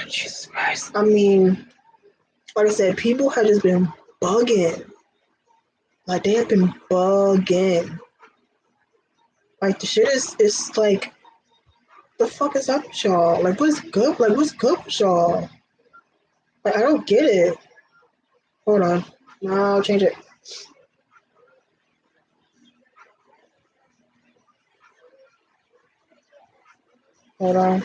Speaker 1: Jesus Christ. I mean, like I said, people have just been bugging. Like, they have been bugging. Like, the shit is like, the fuck is up with y'all? Like, what's good? Like, what's good with y'all? Like, I don't get it. Hold on. No, I'll change it. Hold on.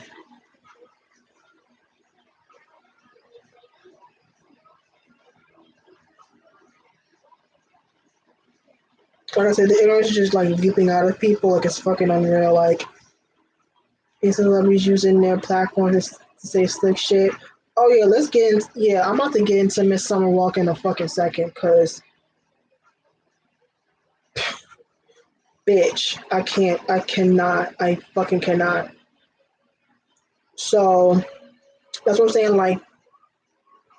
Speaker 1: Like I said, the internet is just like leaping out of people. Like, it's fucking unreal. Like, these celebrities using their platforms to say slick shit. Oh yeah, let's get in. Yeah, I'm about to get into Miss Summer Walker in a fucking second, cause bitch, I can't, I cannot, I fucking cannot. So that's what I'm saying. Like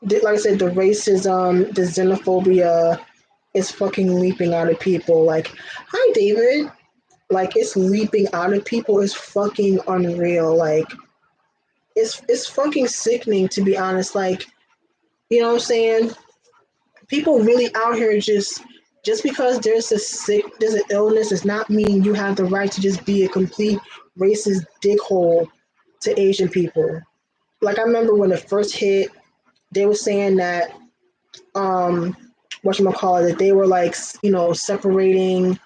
Speaker 1: I said, the racism, the xenophobia is fucking leaping out of people. Like, hi David. Like, it's leaping out of people. It's fucking unreal. Like, it's fucking sickening, to be honest. Like, you know what I'm saying? People really out here just because there's an illness does not mean you have the right to just be a complete racist dickhole to Asian people. Like, I remember when it first hit, they were saying that whatchamacallit, that they were like, separating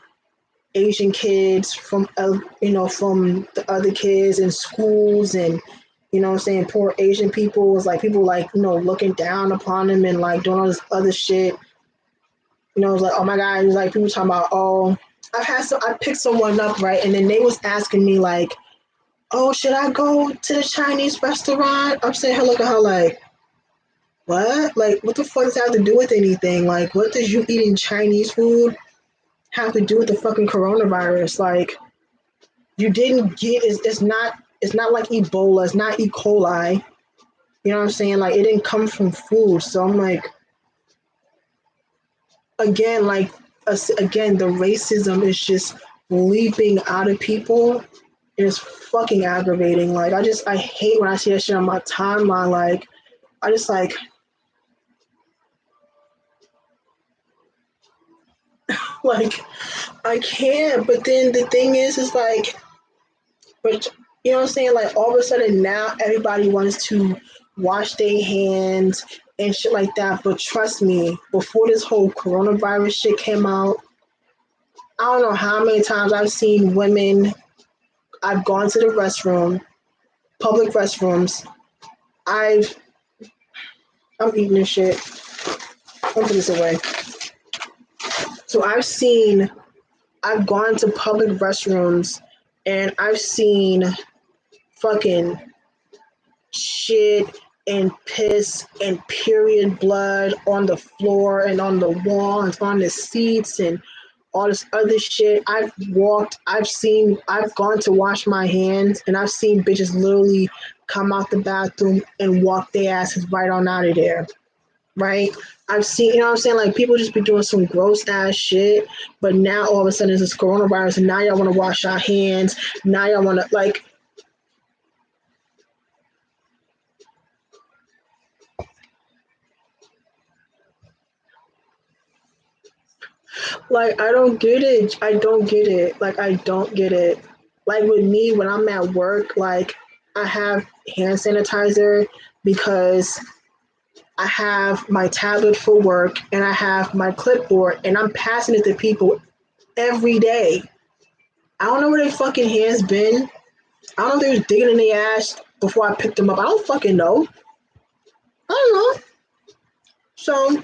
Speaker 1: Asian kids from from the other kids in schools, and what I'm saying, poor Asian people was like, people like, looking down upon them and like doing all this other shit. It was like, oh my god, it was like people talking about, oh, I picked someone up, right, and then they was asking me like, oh, should I go to the Chinese restaurant? I'm saying, her, look at her like, what? Like, what the fuck does that have to do with anything? Like, what does you eating Chinese food have to do with the fucking coronavirus? Like, you didn't get it's not like Ebola, it's not E. coli. You know what I'm saying? Like, it didn't come from food. So I'm like, again, like, again, the racism is just leaping out of people, and it's fucking aggravating. Like, I hate when I see that shit on my timeline. Like, I just like, I can't. But then the thing is like, but you know what I'm saying? Like, all of a sudden now everybody wants to wash their hands and shit like that. But trust me, before this whole coronavirus shit came out, I don't know how many times I've seen women. I've gone to the restroom, public restrooms. I've I'm eating this shit. I'm put this away. So I've gone to public restrooms and I've seen fucking shit and piss and period blood on the floor and on the wall and on the seats and all this other shit. I've gone to wash my hands and I've seen bitches literally come out the bathroom and walk their asses right on out of there. Right? I've seen, you know what I'm saying? Like people just be doing some gross ass shit, but now all of a sudden it's this coronavirus and now y'all want to wash our hands. Now y'all want to like I don't get it. I don't get it. Like I don't get it. Like with me when I'm at work, like I have hand sanitizer because I have my tablet for work and I have my clipboard and I'm passing it to people every day. I don't know where their fucking hands been. I don't know if they was digging in their ass before I picked them up. I don't fucking know. I don't know. So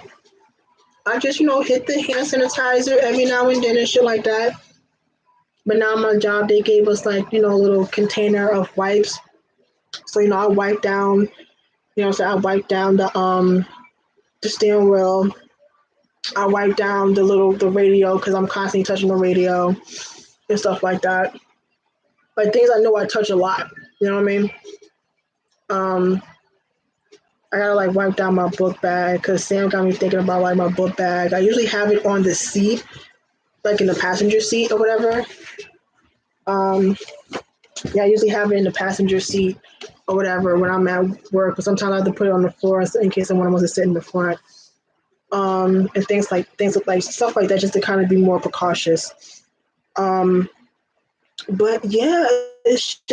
Speaker 1: I just, hit the hand sanitizer every now and then and shit like that. But now my job, they gave us like, a little container of wipes. So, I wipe down, I wipe down the steering wheel. I wipe down the radio because I'm constantly touching the radio and stuff like that. Like things I know I touch a lot. You know what I mean? I gotta like wipe down my book bag because Sam got me thinking about like my book bag. I usually have it on the seat, like in the passenger seat or whatever. Yeah, I usually have it in the passenger seat or whatever when I'm at work. But sometimes I have to put it on the floor in case someone wants to sit in the front. And things like stuff like that, just to kind of be more precautious. But yeah, it's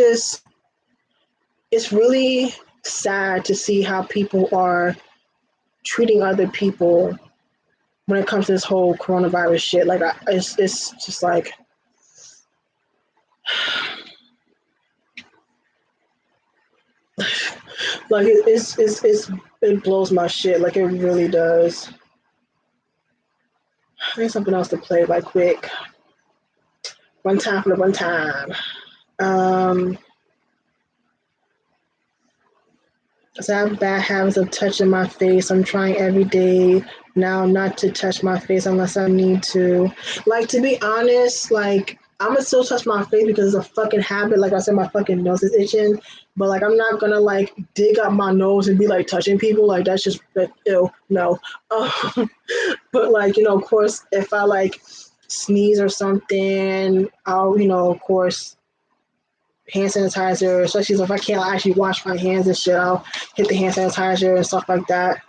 Speaker 1: really sad to see how people are treating other people when it comes to this whole coronavirus shit. Like, it's just like, like it blows my shit. Like, it really does. I need something else to play right quick. One time for the one time. So I have bad habits of touching my face. I'm trying every day now not to touch my face unless I need to. Like, to be honest, like I'm gonna still touch my face because it's a fucking habit. Like I said, my fucking nose is itching. But like I'm not gonna like dig up my nose and be like touching people. Like that's just ew, no. But like, of course, if I like sneeze or something, I'll, of course, hand sanitizer, especially if I can't actually wash my hands and shit, I'll hit the hand sanitizer and stuff like that.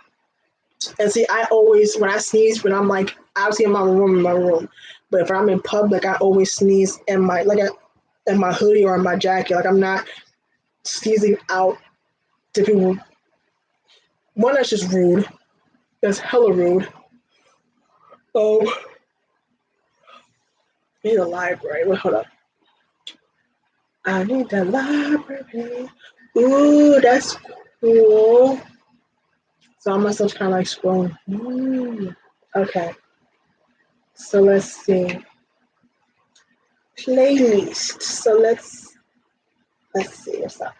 Speaker 1: And see, I always, when I sneeze, when I'm like, obviously in my room, but if I'm in public, I always sneeze in in my hoodie or in my jacket. Like I'm not sneezing out to people. One, that's just rude. That's hella rude. Oh, I need a library. Wait, hold up. I need the library. Ooh, that's cool. So I must have kind of like scrolling. Okay. So let's see. Playlist. So let's see what's up.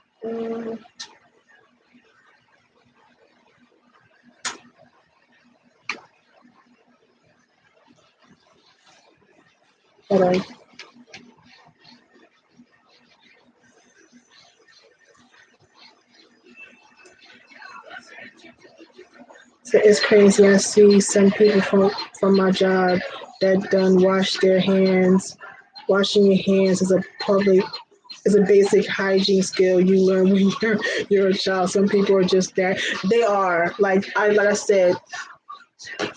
Speaker 1: Hold on. So it's crazy. I see some people from my job that done wash their hands. Washing your hands is a basic hygiene skill you learn when you're a child. Some people are just that. They are like I said. Like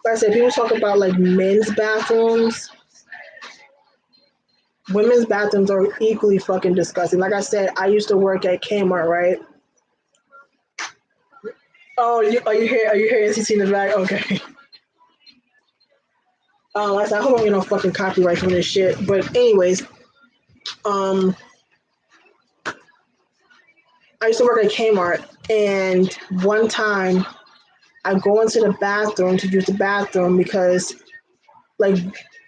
Speaker 1: I said, people talk about like men's bathrooms. Women's bathrooms are equally fucking disgusting. Like I said, I used to work at Kmart, right? Oh, are you hearing NCT in the back? Okay. I said I hope I don't get no fucking copyright from this shit. But anyways, um, I used to work at Kmart, and one time I go into the bathroom to use the bathroom because like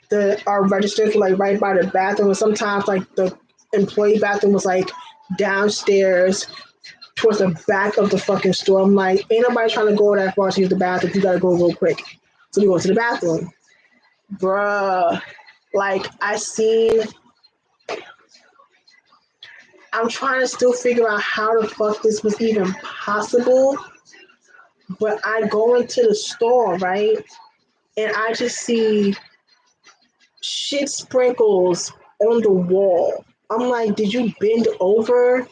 Speaker 1: the our registers were like right by the bathroom, and sometimes like the employee bathroom was like downstairs towards the back of the fucking store. I'm like, ain't nobody trying to go that far to use the bathroom. You gotta go real quick. So we go to the bathroom, bruh. Like I seen, I'm trying to still figure out how the fuck this was even possible. But I go into the store, right, and I just see shit sprinkles on the wall. I'm like, did you bend over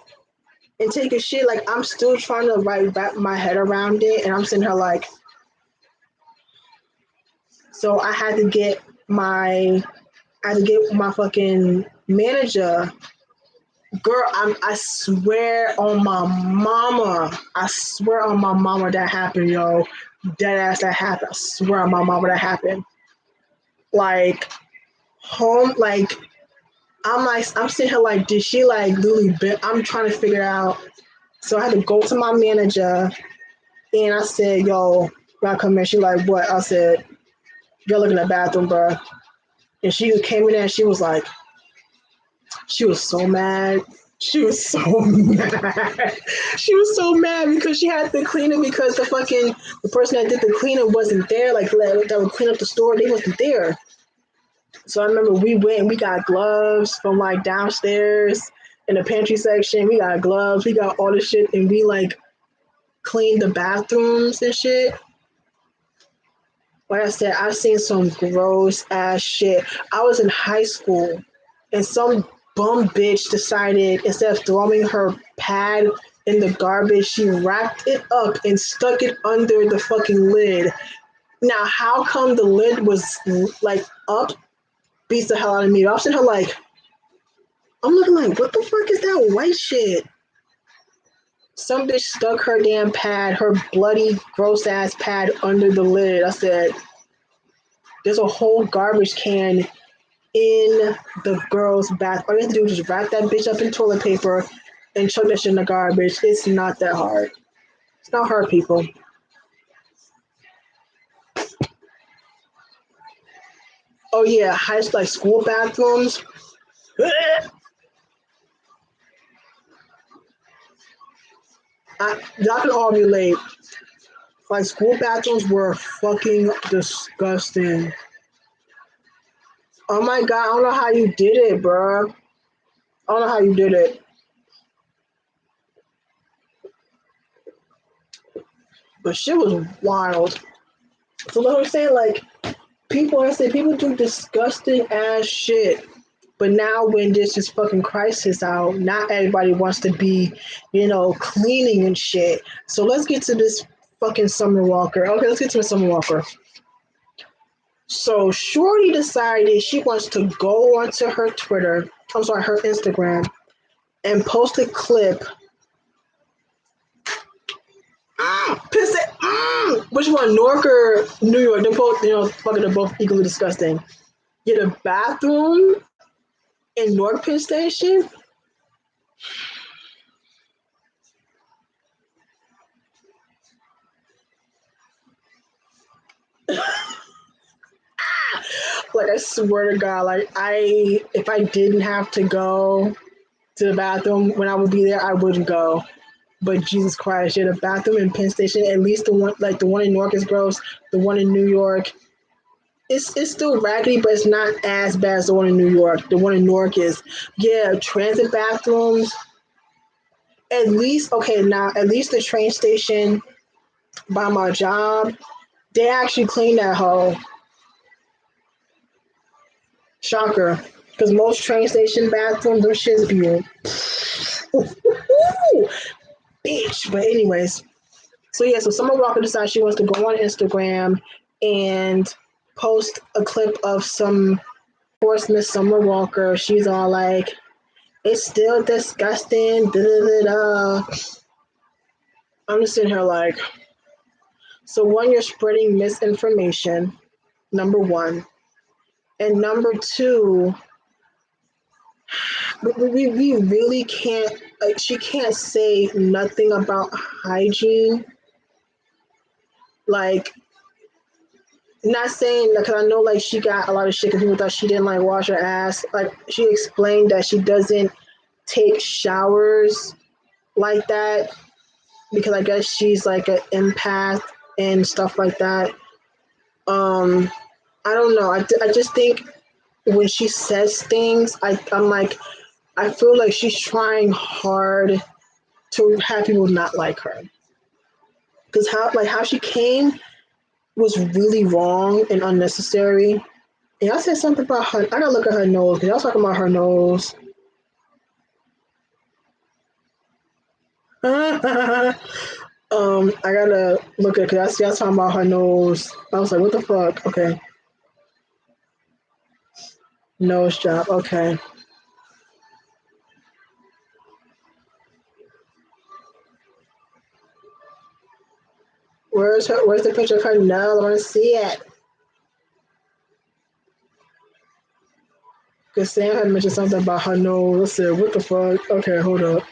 Speaker 1: and take a shit? Like, I'm still trying to like wrap my head around it, and I'm sitting here like, so I had to get my fucking manager. Girl, I swear on my mama. I swear on my mama that happened, yo. Dead ass that happened. I swear on my mama that happened. Like home, like I'm sitting here like, did she like literally been? I'm trying to figure out. So I had to go to my manager and I said, yo, when I come in, she like, what? I said, go look in the bathroom, bro. And she came in there and she was so mad. She was so mad. She was so mad because she had to clean it because the person that did the cleaning wasn't there. Like that would clean up the store, they wasn't there. So I remember we went and we got gloves from like downstairs in the pantry section. We got gloves, we got all this shit, and we like cleaned the bathrooms and shit. Like I said, I've seen some gross ass shit. I was in high school and some bum bitch decided instead of throwing her pad in the garbage, she wrapped it up and stuck it under the fucking lid. Now, how come the lid was like up beats the hell out of me? I'm sitting here like, I'm looking like, what the fuck is that white shit? Some bitch stuck her damn pad, her bloody, gross ass pad under the lid. I said, there's a whole garbage can in the girl's bath. All you have to do is just wrap that bitch up in toilet paper and chuck that shit in the garbage. It's not that hard. It's not hard, people. Oh yeah, high like school bathrooms. Y'all can all relate. Like school bathrooms were fucking disgusting. Oh my god, I don't know how you did it, bro. I don't know how you did it. But shit was wild. So what I'm saying, like, people do disgusting ass shit. But now when there's this fucking crisis out, not everybody wants to be, cleaning and shit. So let's get to this fucking Summer Walker. Okay, let's get to the Summer Walker. So Shorty decided she wants to go onto her her Instagram, and post a clip. Piss it. Which one, Newark or New York? They're both, they're both equally disgusting. Get a bathroom in Newark Penn Station. Like I swear to God, like if I didn't have to go to the bathroom when I would be there, I wouldn't go. But Jesus Christ, yeah, the bathroom in Penn Station, at least the one in Newark is gross. The one in New York, it's still raggedy, but it's not as bad as the one in New York. The one in Newark is, yeah, transit bathrooms. At least, okay, now at least the train station by my job, they actually clean that hole. Shocker. Because most train station bathrooms, those shits be bitch. But anyways, so yeah, so Summer Walker decides she wants to go on Instagram and post a clip of some poor Miss Summer Walker. She's all like, it's still disgusting. Da, da, da, da. I'm just sitting here like, So one, you're spreading misinformation, number one. And number two, we really can't, like, she can't say nothing about hygiene. Like, not saying, because I know, like, she got a lot of shit because people thought she didn't, like, wash her ass. Like, she explained that she doesn't take showers like that because I guess she's, like, an empath and stuff like that. I don't know. I just think when she says things, I'm like, I feel like she's trying hard to have people not like her. Because how she came was really wrong and unnecessary. And y'all said something about her. I gotta look at her nose because y'all talking about her nose. I gotta look at because y'all talking about her nose. I was like, what the fuck? Okay, nose job. Okay. Where's the picture of her nose? I want to see it. Because Sam had mentioned something about her nose. I said, what the fuck? Okay, hold up.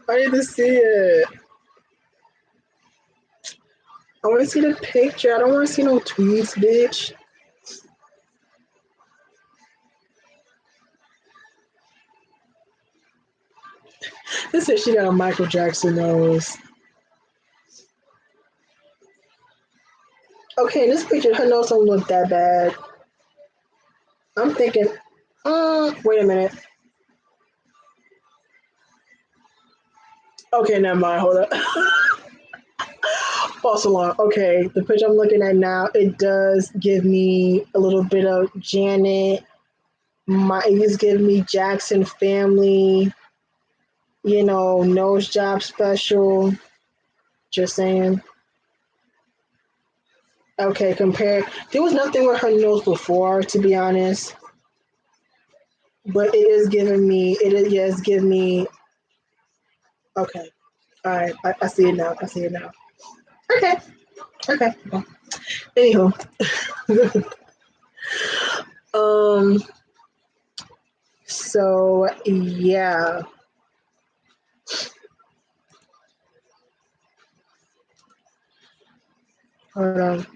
Speaker 1: I need to see it. I want to see the picture. I don't want to see no tweets, bitch. This said she got a Michael Jackson nose. Okay, this picture, her nose don't look that bad. I'm thinking, wait a minute. Okay, never mind. Hold up. False alarm. Okay, the picture I'm looking at now, it does give me a little bit of Janet. It just gives me Jackson Family. Nose job special. Just saying. Okay, compare. There was nothing with her nose before, to be honest. But it is giving me. It is yes, give me. Okay, all right. I see it now. I see it now. Okay. Okay. Anywho, um. So yeah. Hold on.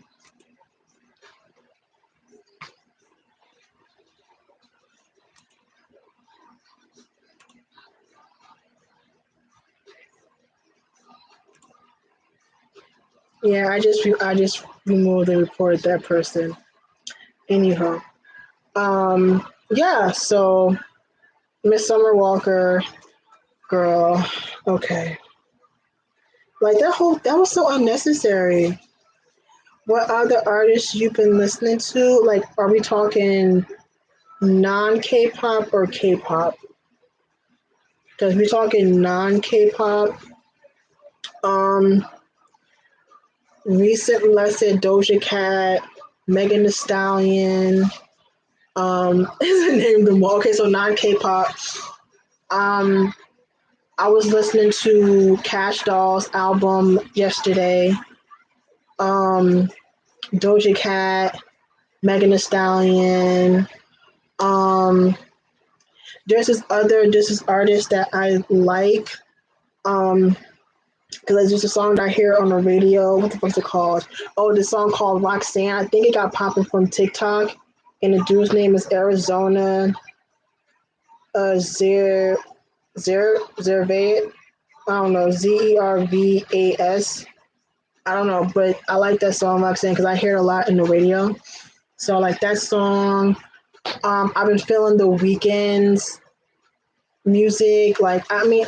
Speaker 1: Yeah, I just removed and reported that person. Anyhow, yeah. So Miss Summer Walker, girl. Okay, like that was so unnecessary. What other artists you've been listening to? Like, are we talking non K-pop or K-pop? Because we're talking non K-pop. Um, recently, let's say Doja Cat, Megan Thee Stallion. Is the name them all? Okay, so non K-pop. Um, I was listening to Cash Doll's album yesterday. Um, Doja Cat, Megan Thee Stallion. Um, there's this artist that I like. Um, because there's just a song that I hear on the radio. What the fuck's it called? Oh, the song called Roxanne. I think it got popping from TikTok, and the dude's name is Arizona Zer Zervas. I don't know, Zervas. I don't know, but I like that song, like saying, because I hear it a lot in the radio. So I like that song. I've been feeling the weekends music. Like, I mean,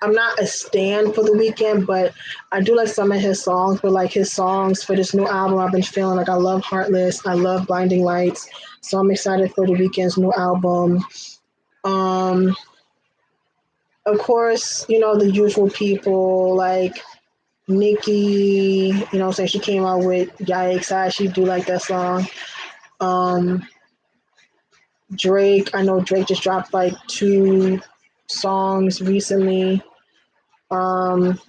Speaker 1: I'm not a stan for the weekend, but I do like some of his songs. But like his songs for this new album, I've been feeling like I love Heartless, I love Blinding Lights, so I'm excited for the weekend's new album. Um, of course, the usual people like Nicki, what I'm saying, she came out with Yikes. I actually do like that song. Um, Drake, I know Drake just dropped like two songs recently. Um,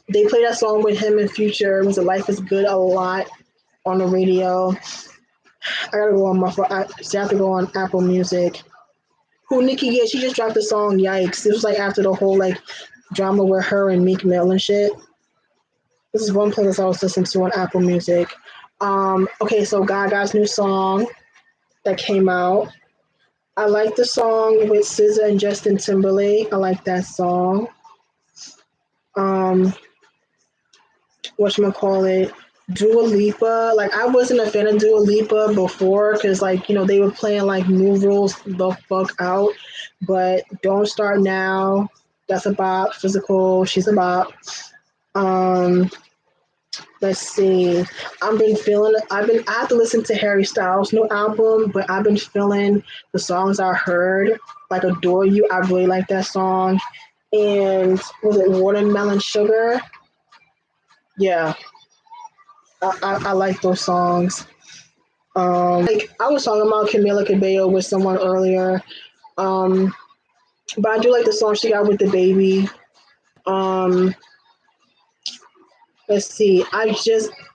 Speaker 1: They play that song with him in Future. It was "Life Is Good" a lot on the radio. I gotta go on my phone. I have to go on Apple Music. Who Nicki? Yeah, she just dropped the song "Yikes." It was like after the whole like drama with her and Meek Mill and shit. This is one playlist I was listening to on Apple Music. Okay, so Gaga's new song that came out. I like the song with SZA and Justin Timberlake. I like that song. Um, whatchamacallit, Dua Lipa. Like I wasn't a fan of Dua Lipa before because like, they were playing like New Rules the fuck out. But Don't Start Now, that's about physical. She's about um let's see. I have to listen to Harry Styles' new album, but I've been feeling the songs I heard, like Adore You. I really like that song. And was it Watermelon Sugar? Yeah, I like those songs. Like I was talking about Camila Cabello with someone earlier, um, but I do like the song she got with the baby. Um, let's see. I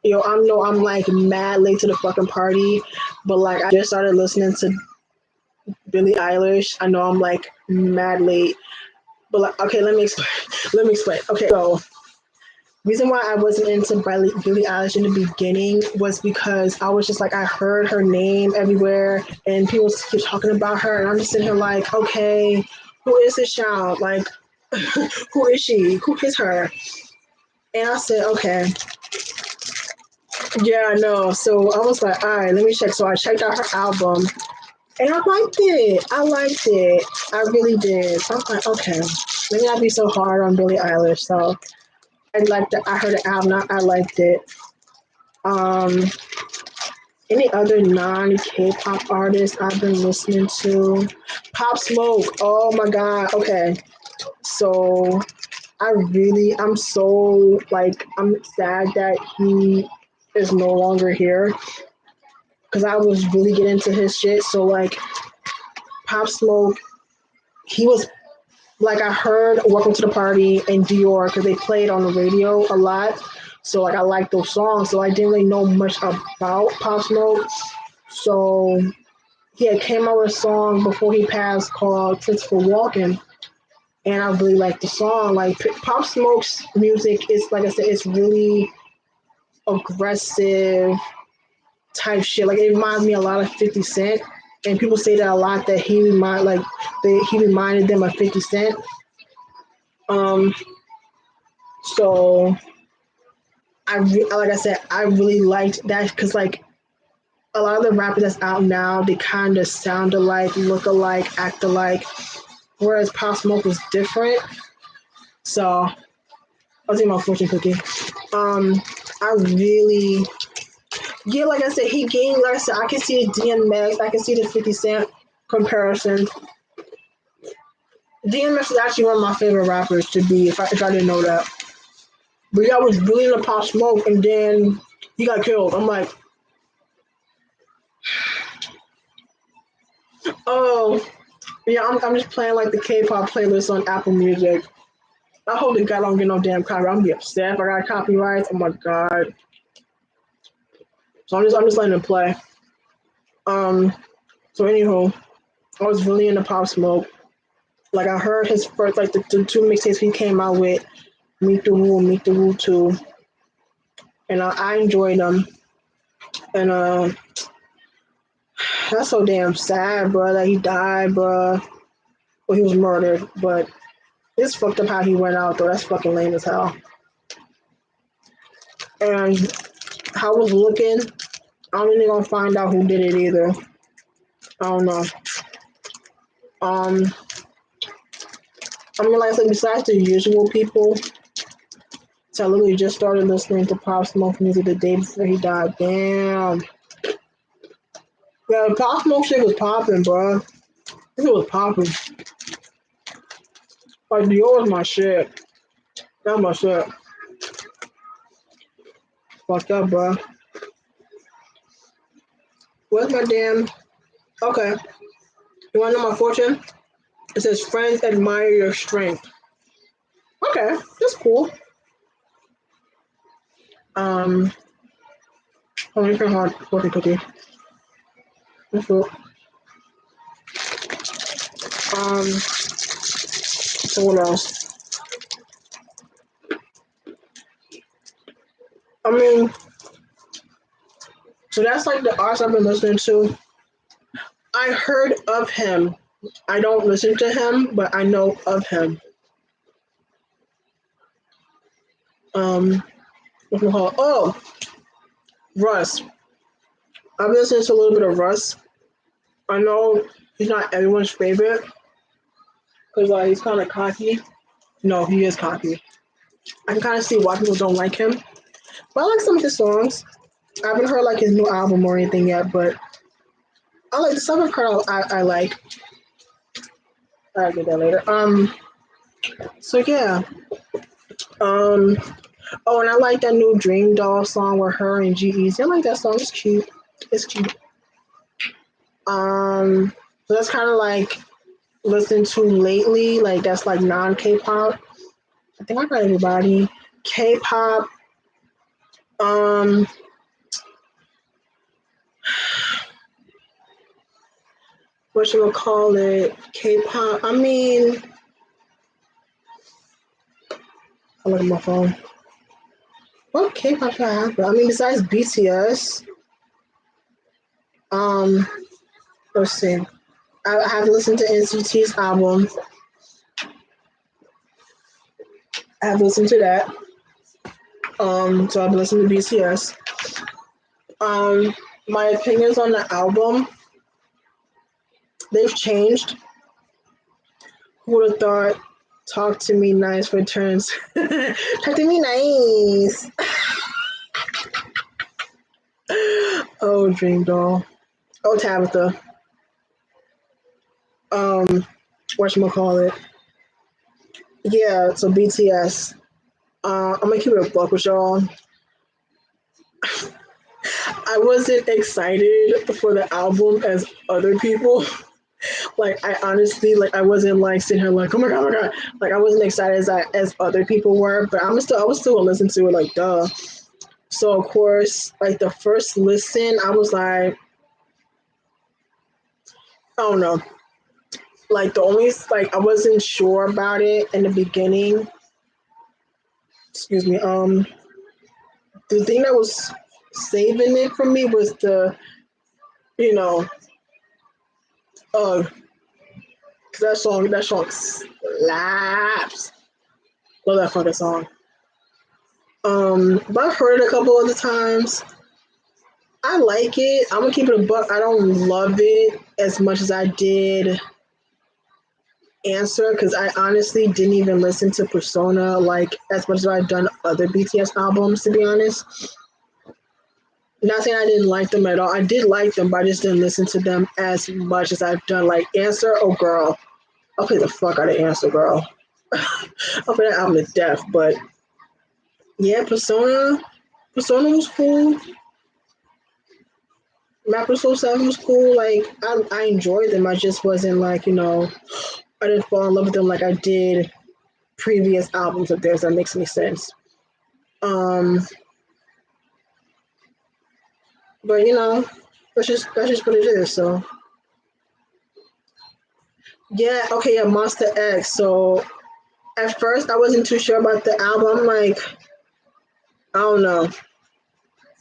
Speaker 1: know I'm like mad late to the fucking party, but like I just started listening to Billie Eilish. I know I'm like mad late, but like okay, let me explain. Let me explain. Okay, so reason why I wasn't into Billie Eilish in the beginning was because I was just like I heard her name everywhere and people keep talking about her and I'm just sitting here like, okay, who is this child? Like, who is she? Who is her? And I said, okay, yeah, I know. So I was like, all right, let me check. So I checked out her album and I liked it. I liked it. I really did. So I was like, okay, let me not be so hard on Billie Eilish. So I heard the album. I liked it. Um, any other non K-pop artists I've been listening to? Pop Smoke. Oh my god. Okay. So I'm so like I'm sad that he is no longer here because I was really getting into his shit. So like Pop Smoke, he was like I heard Welcome to the Party and Dior because they played on the radio a lot. So like I like those songs. So I didn't really know much about Pop Smoke. So he had came out with a song before he passed called Christopher Walken. And I really like the song. Like Pop Smoke's music is like I said, it's really aggressive type shit. Like it reminds me a lot of 50 Cent. And people say that a lot that he reminded them of 50 Cent. Um so like I said, I really liked that because like a lot of the rappers that's out now, they kind of sound alike, look alike, act alike. Whereas Pop Smoke was different. So I'll take my fortune cookie. I really, yeah, like I said, he gained. Like I said, I can see the DMX, I can see the 50 Cent comparison. DMX is actually one of my favorite rappers to be if I didn't know that. But yeah, I was really into Pop Smoke, and then he got killed. I'm like, oh, yeah, I'm just playing like the K-pop playlist on Apple Music. I hope the guy don't get no damn copyright. I'm gonna be upset if I got copyrights. Oh my god. So I'm just letting him play. Um. So anywho, I was really into Pop Smoke. Like I heard his first like the two mixtapes he came out with, Meet the Woo 2, and I enjoyed them. And that's so damn sad, bro. That he died, bro. Well, he was murdered, but it's fucked up how he went out though. That's fucking lame as hell. And how I was looking, I don't even gonna find out who did it either. I don't know. Um, I mean, like I said, besides the usual people, so I literally just started listening to Pop Smoke music the day before he died. Damn. Yeah, Pop Smoke shit was popping, bro. This was popping. Like Dior was my shit. That's my shit. Fucked up, bro. Where's my damn? Okay. You wanna know my fortune? It says friends admire your strength. Okay, that's cool. Um, oh, you can hard fortune cookie. That's cool. So what else? I mean, so that's like the artists I've been listening to. I heard of him. I don't listen to him, but I know of him. Um, what's it called? Oh, Russ. I've been listening to a little bit of Russ. I know he's not everyone's favorite because like he's kind of cocky. No, he is cocky. I can kind of see why people don't like him. But I like some of his songs. I haven't heard like his new album or anything yet, but I like the stuff I've heard. I like. I'll get that later. So yeah. Um. Oh, and I like that new Dream Doll song with her and G-Eazy. I like that song. It's cute. It's cute. So that's kind of like listened to lately. Like that's like non K-pop. I think I got everybody. K-pop. Um. What should we call it? K-pop. I mean, I look at my phone. What K-pop should I have? I mean, besides BTS. Um. Let's see. I have listened to NCT's album. I have listened to that. So I've listened to BTS. Um, my opinions on the album, they've changed. Who would have thought Talk to Me Nice returns? Talk to me nice. Oh, Dream Doll. Oh, Tabitha. Whatchamacallit. Yeah, so BTS. I'm gonna keep it a buck with y'all. I wasn't excited for the album as other people. Like I honestly like I wasn't like sitting here like oh my god like I wasn't excited as other people were, but I was still gonna listen to it like duh. So of course like the first listen I was like I don't know, like the only like I wasn't sure about it in the beginning. Excuse me. The thing that was saving it for me was the you know uh that song slaps. Love that fucking song. But I've heard it a couple other times. I like it. I'm gonna keep it a buck. I don't love it as much as I did Answer because I honestly didn't even listen to Persona like as much as I've done other BTS albums. To be honest, not saying I didn't like them at all. I did like them, but I just didn't listen to them as much as I've done like Answer. Oh girl, I'll play the fuck out of Answer, girl. I'll play that album to death. But yeah, Persona was cool. Macro 7 was cool. Like I enjoyed them. I just wasn't like I didn't fall in love with them like I did previous albums of theirs. That makes any sense. Um, but that's just what it is. So yeah, okay, yeah, Monster X. So at first I wasn't too sure about the album. I'm like, I don't know.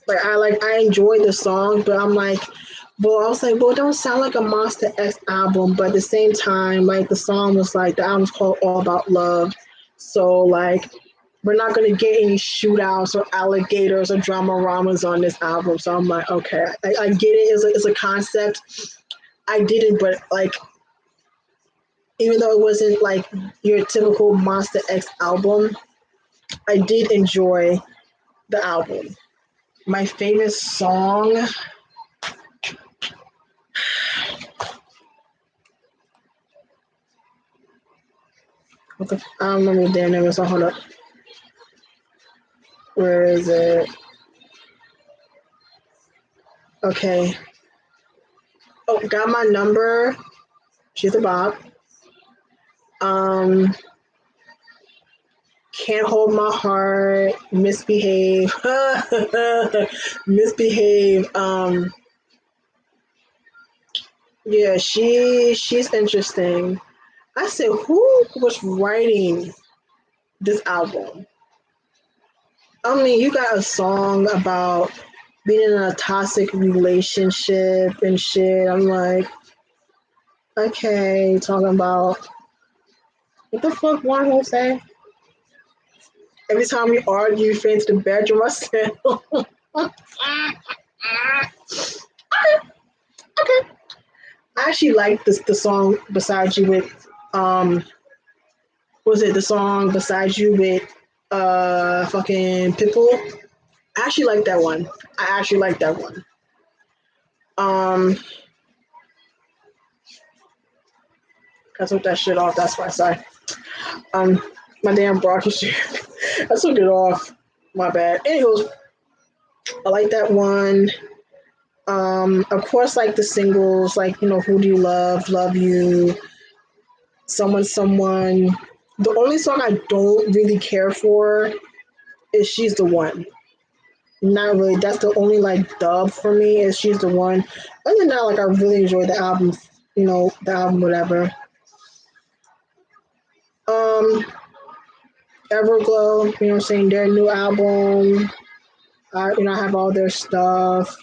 Speaker 1: I enjoyed the song, but I'm like, well, I was like, well, it don't sound like a Monster X album, but at the same time, like the song was like the album's called All About Love. So like we're not gonna get any shootouts or alligators or drama ramas on this album. So I'm like, okay, I get it. It's a concept. I didn't, but like even though it wasn't like your typical Monster X album, I did enjoy the album. My favorite song. I don't remember the damn name of the song. Hold up. Where is it? Okay. Oh, got my number. She's a bop. Um, Can't Hold My Heart, Misbehave, Misbehave. Yeah, she's interesting. I said, who was writing this album? I mean, you got a song about being in a toxic relationship and shit. I'm like, okay, talking about what the fuck one say? Every time we argue, fans the bedroom. I said, okay. I actually like the song Beside You with was it the song Beside You with fucking Pitbull? I actually like that one. I actually like that one. Um I took that shit off, that's why sorry. Um my damn Brocky shit. I took it off. My bad. Anyways, I like that one. Of course, like the singles, like Who Do You Love, Love You, Someone. The only song I don't really care for is She's the One. Not really. That's the only like dub for me is She's the One. Other than that, like I really enjoyed the album. The album, whatever. Um, Everglow. You know what I'm saying? Their new album. I have all their stuff.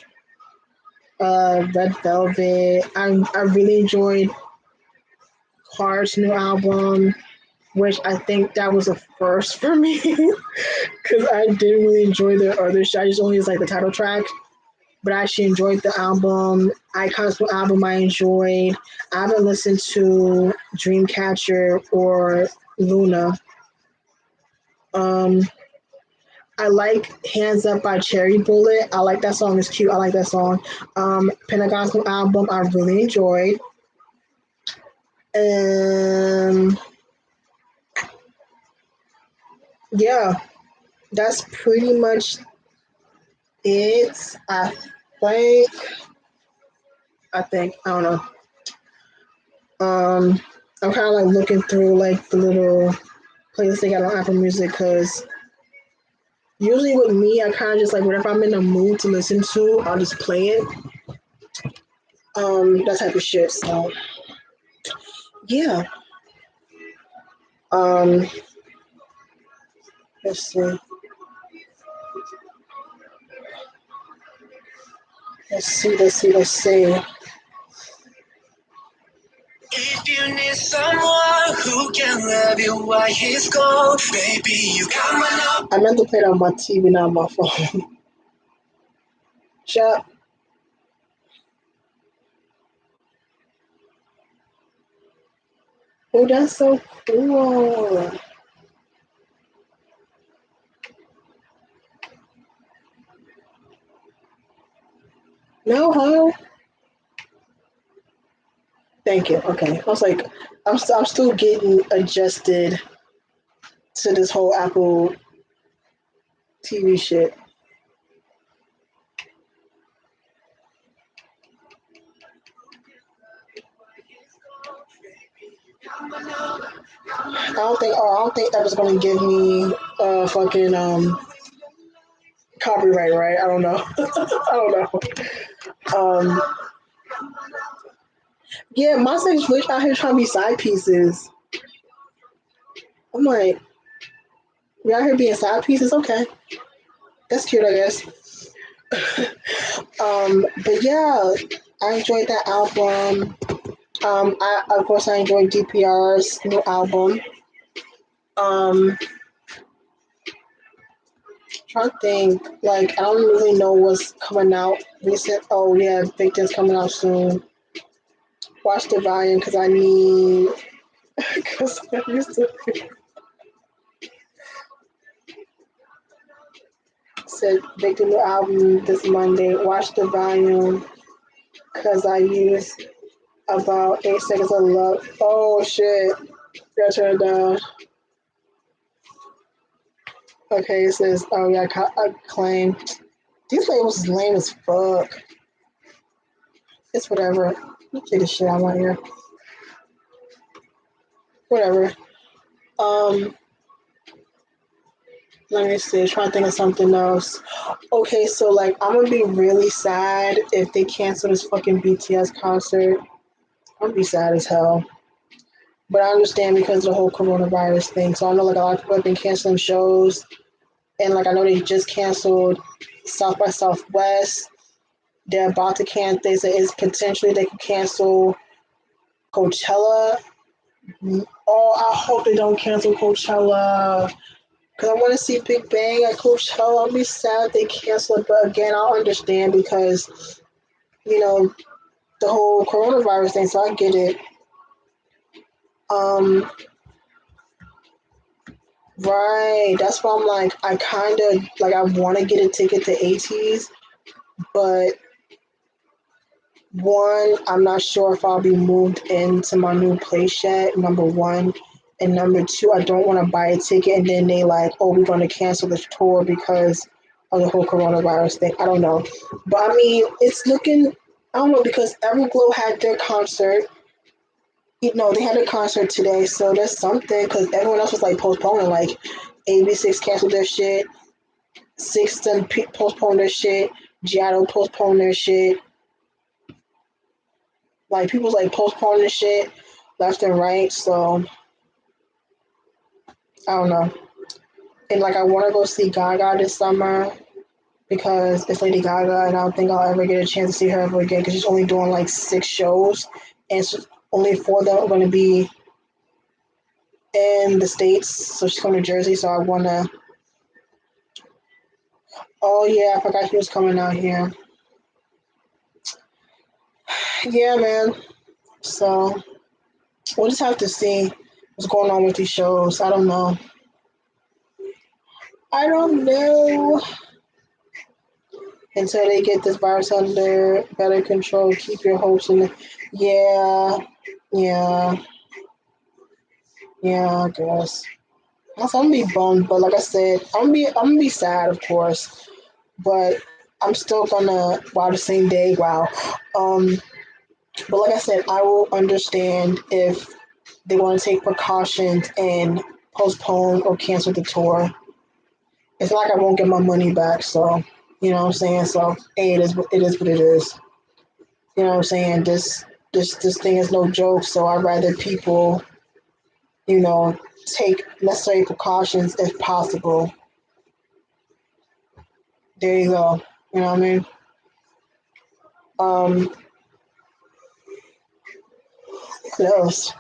Speaker 1: Red Velvet. I really enjoyed Heart's new album, which I think that was a first for me because I didn't really enjoy the other shit. I just only used like the title track, but I actually enjoyed the album. Icon's new album I enjoyed. I haven't listened to Dreamcatcher or Luna. Um, I like Hands Up by Cherry Bullet. I like that song. It's cute. I like that song. Pentagon's new album I really enjoyed. Um, yeah, that's pretty much it. Think. I don't know. I'm kind of like looking through like the little playlists they got on Apple Music because usually with me, I kind of just like whatever I'm in the mood to listen to, I'll just play it. That type of shit. So yeah. Um, let's see. Let's see. If you need someone who can love you while he's gone, baby, you come on. I meant to play it on my TV, not on my phone. Shut. Oh, that's so cool. No, huh? Thank you. Okay. I was like, I'm still getting adjusted to this whole Apple TV shit. I don't think that was gonna give me fucking copyright, right? I don't know. I don't know. Yeah, Monster Switch out here trying to be side pieces. I'm like, we out here being side pieces. Okay, that's cute, I guess. But yeah, I enjoyed that album. I of course I enjoyed DPR's new album. Um, trying to think, like I don't really know what's coming out recent. Oh yeah, Victim's coming out soon. Watch the volume because I need because I used to said Victim new album this Monday. Watch the volume because I used about 8 seconds of love. Oh shit, gotta turn it down. Okay, it says, oh yeah, I claim. These labels is lame as fuck. It's whatever. You get the shit out of my ear. Whatever. Um, Let me see. Trying to think of something else. Okay, so like I'm gonna be really sad if they cancel this fucking BTS concert. I'm gonna be sad as hell. But I understand because of the whole coronavirus thing. So I know like a lot of people have been canceling shows, and like I know they just canceled South by Southwest. They're about to cancel. They say it's potentially they could cancel Coachella. Oh, I hope they don't cancel Coachella because I want to see Big Bang at Coachella. I'll be sad they cancel it, but again, I'll understand because you know the whole coronavirus thing. So I get it. Um, right. That's why I'm like, I kind of like I want to get a ticket to AT's, but one, I'm not sure if I'll be moved into my new place yet, number one. And number two, I don't want to buy a ticket and then they like, oh, we're going to cancel this tour because of the whole coronavirus thing. I don't know. But I mean, it's looking, I don't know, because Everglow had their concert. You know, they had a concert today, so there's something because everyone else was like postponing. Like, AB6 canceled their shit, Sixten postponed their shit, Giotto postponed their shit. Like people's like postponing shit left and right. So I don't know. And like I want to go see Gaga this summer because it's Lady Gaga, and I don't think I'll ever get a chance to see her ever again because she's only doing like 6 shows, and only 4 of them are going to be in the States. So she's coming to Jersey. So I want to. Oh yeah, I forgot he was coming out here. Yeah, man. So we'll just have to see what's going on with these shows. I don't know. I don't know. Until they get this virus under better control, keep your hopes in the. Yeah, yeah, yeah, I guess. I'm gonna be bummed, but like I said, I'm gonna be sad, of course, but I'm still gonna wow the same day, wow. Um, but like I said, I will understand if they want to take precautions and postpone or cancel the tour. It's not like I won't get my money back, so you know what I'm saying. So hey, it is what it is. You know what I'm saying? This thing is no joke. So I'd rather people, you know, take necessary precautions if possible. There you go. You know what I mean? Um, what else?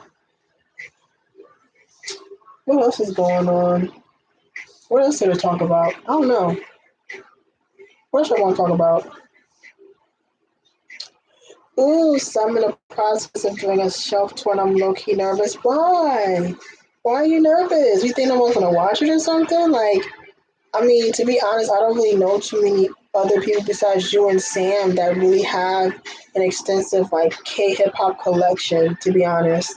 Speaker 1: What else is going on? What else did I talk about? I don't know. What else I want to talk about? Ooh, so I'm in the process of doing a shelf tour and I'm low key nervous. Why? Why are you nervous? You think no one's gonna watch it or something? Like, I mean, to be honest, I don't really know too many other people besides you and Sam that really have an extensive like K hip hop collection. To be honest,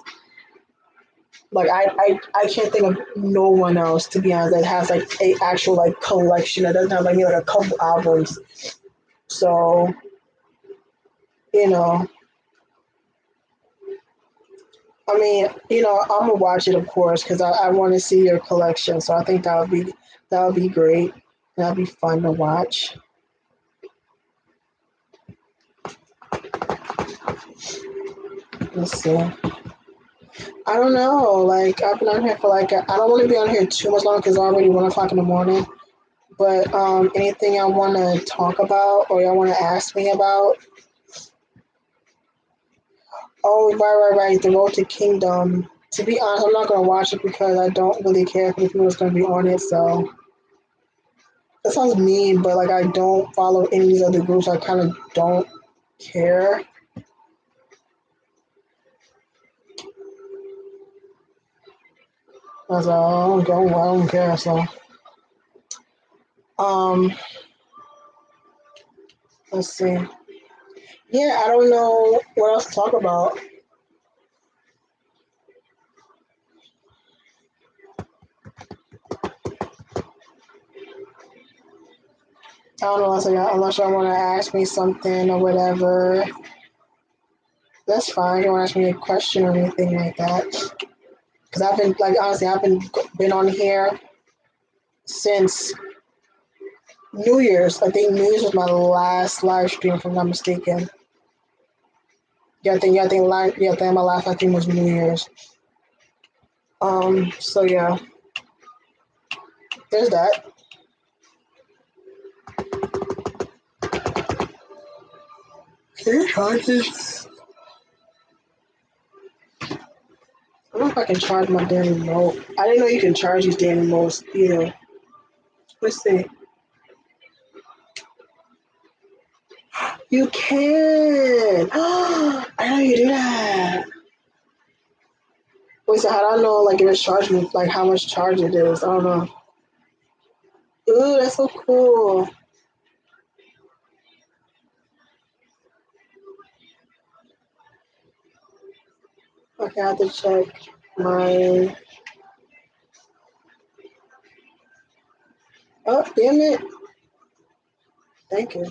Speaker 1: like I can't think of no one else to be honest that has like a actual like collection that doesn't have like maybe like a couple albums. So you know, I mean, I'm gonna watch it of course because I want to see your collection. So I think that would be great. That'd be fun to watch. Let's see. I don't know. Like I've been on here for like I don't want to be on here too much longer because it's already 1 o'clock in the morning. But anything y'all want to talk about or y'all want to ask me about? Oh, right. The Road to Kingdom. To be honest, I'm not gonna watch it because I don't really care for the people that's gonna be on it. So that sounds mean, but like I don't follow any of these other groups. I kind of don't care. As I don't care. So um, let's see. Yeah, I don't know what else to talk about. I don't know unless y'all want to ask me something or whatever. That's fine. You want to ask me a question or anything like that? Because I've been like honestly, I've been on here since New Year's. I think New Year's was my last live stream, if I'm not mistaken. I think my last live stream was New Year's. So yeah, there's that. Can you charge this? I don't know if I can charge my damn remote. I didn't know you can charge these damn remotes either. Let's see. You can. I know you do that. Wait, so how do I know, like, if it's charging, like, how much charge it is? I don't know. Ooh, that's so cool. Okay, I have to check my. Oh, damn it. Thank you.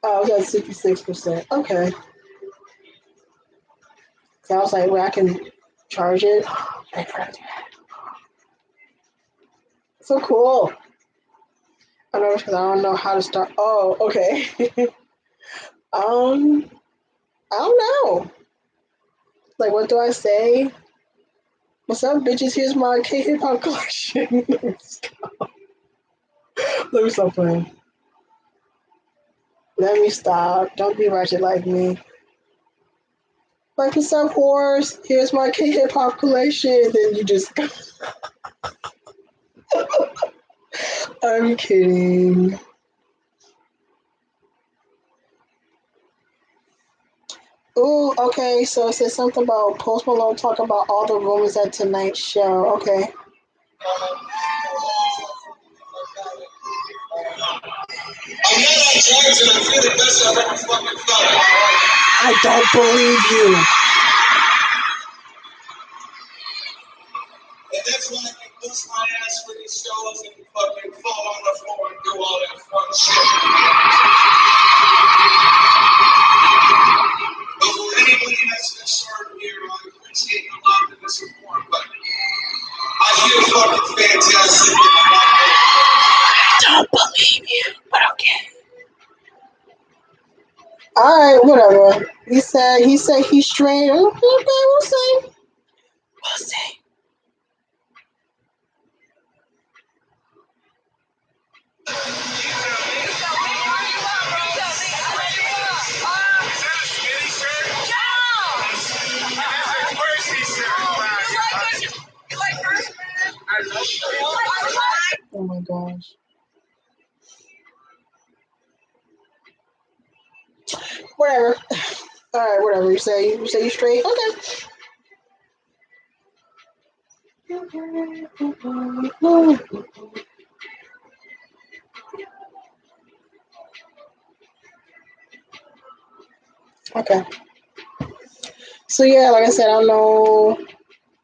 Speaker 1: Oh, it's at 66%. Okay. So I was like, well, I can charge it. I forgot to do that. So cool. I know because I don't know how to start. Oh, okay. I don't know. Like, what do I say? What's up, bitches? Here's my K-hip hop collection. Let me stop playing. Let me stop. Don't be ratchet like me. Like, what's up, whores? Here's my K-hip hop collection. Then you just. I'm kidding. Ooh, okay. So it says something about Post Malone talking about all the rumors at tonight's show. Okay. I don't believe you. And that's why I boost my ass for these shows and fucking fall on the floor and do all that fun shit. But for anybody that's concerned here, I appreciate the love and the support, but I feel fucking fantastic. I don't believe you, but okay. Alright, whatever. He said he's straight. Okay, we'll see. We'll see. Oh my gosh. Whatever. Alright, whatever. You say you straight? Okay. Okay. So yeah, like I said, I don't know. Like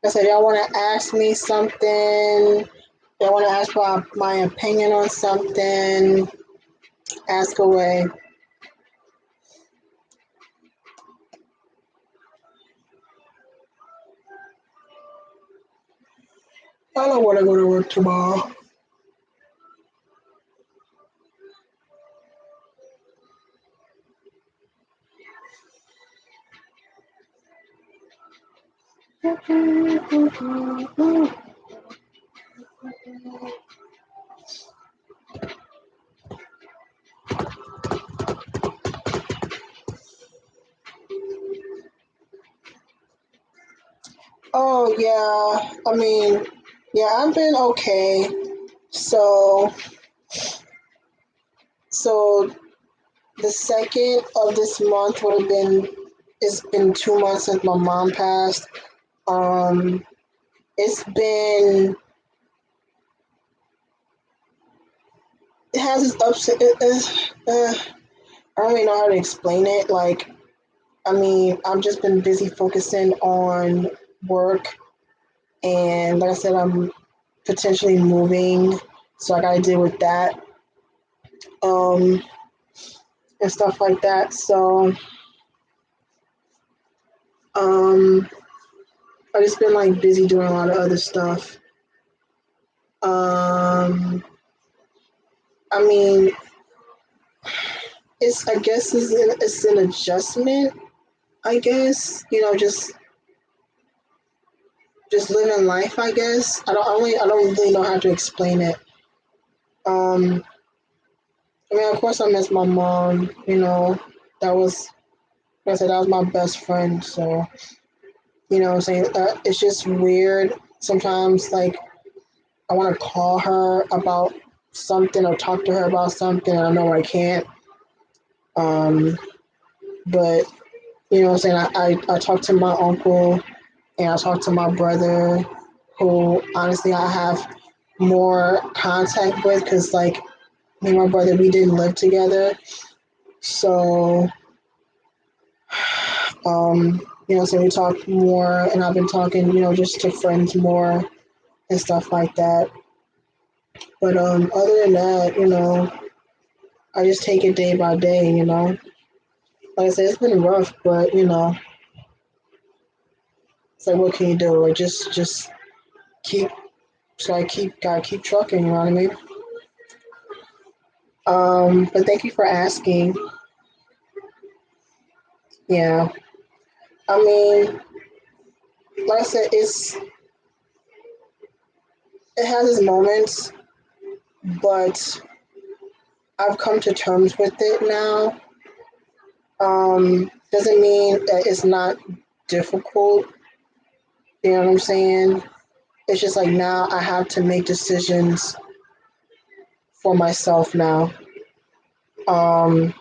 Speaker 1: I said, y'all want to ask me something? Y'all want to ask for my opinion on something? Ask away. I don't want to go to work tomorrow. Oh yeah, I mean, yeah, I've been okay. So the second of this month would have been. It's been 2 months since my mom passed. Um, it's been. It has its ups. I don't really know how to explain it. Like, I mean, I've just been busy focusing on work, and like I said, I'm potentially moving, so I got to deal with that, um, and stuff like that. So, um, I just been like busy doing a lot of other stuff. Um, I mean, it's I guess it's an adjustment. I guess just living life. I guess I don't really know how to explain it. Um, I mean, of course, I miss my mom. That was like I said, that was my best friend. So what I'm saying, it's just weird sometimes. Like I want to call her about something or talk to her about something, and I know I can't. Um, but what I'm saying, I talk to my uncle and I talk to my brother, who honestly I have more contact with because like me and my brother we didn't live together, so so we talk more, and I've been talking just to friends more and stuff like that. But other than that, I just take it day by day. Like I said, it's been rough, but it's like what can you do? Like just keep. So I gotta keep trucking. You know what I mean? But thank you for asking. Yeah, I mean, like I said, it has its moments, but I've come to terms with it now. Doesn't mean that it's not difficult. You know what I'm saying? It's just like now I have to make decisions for myself now, um,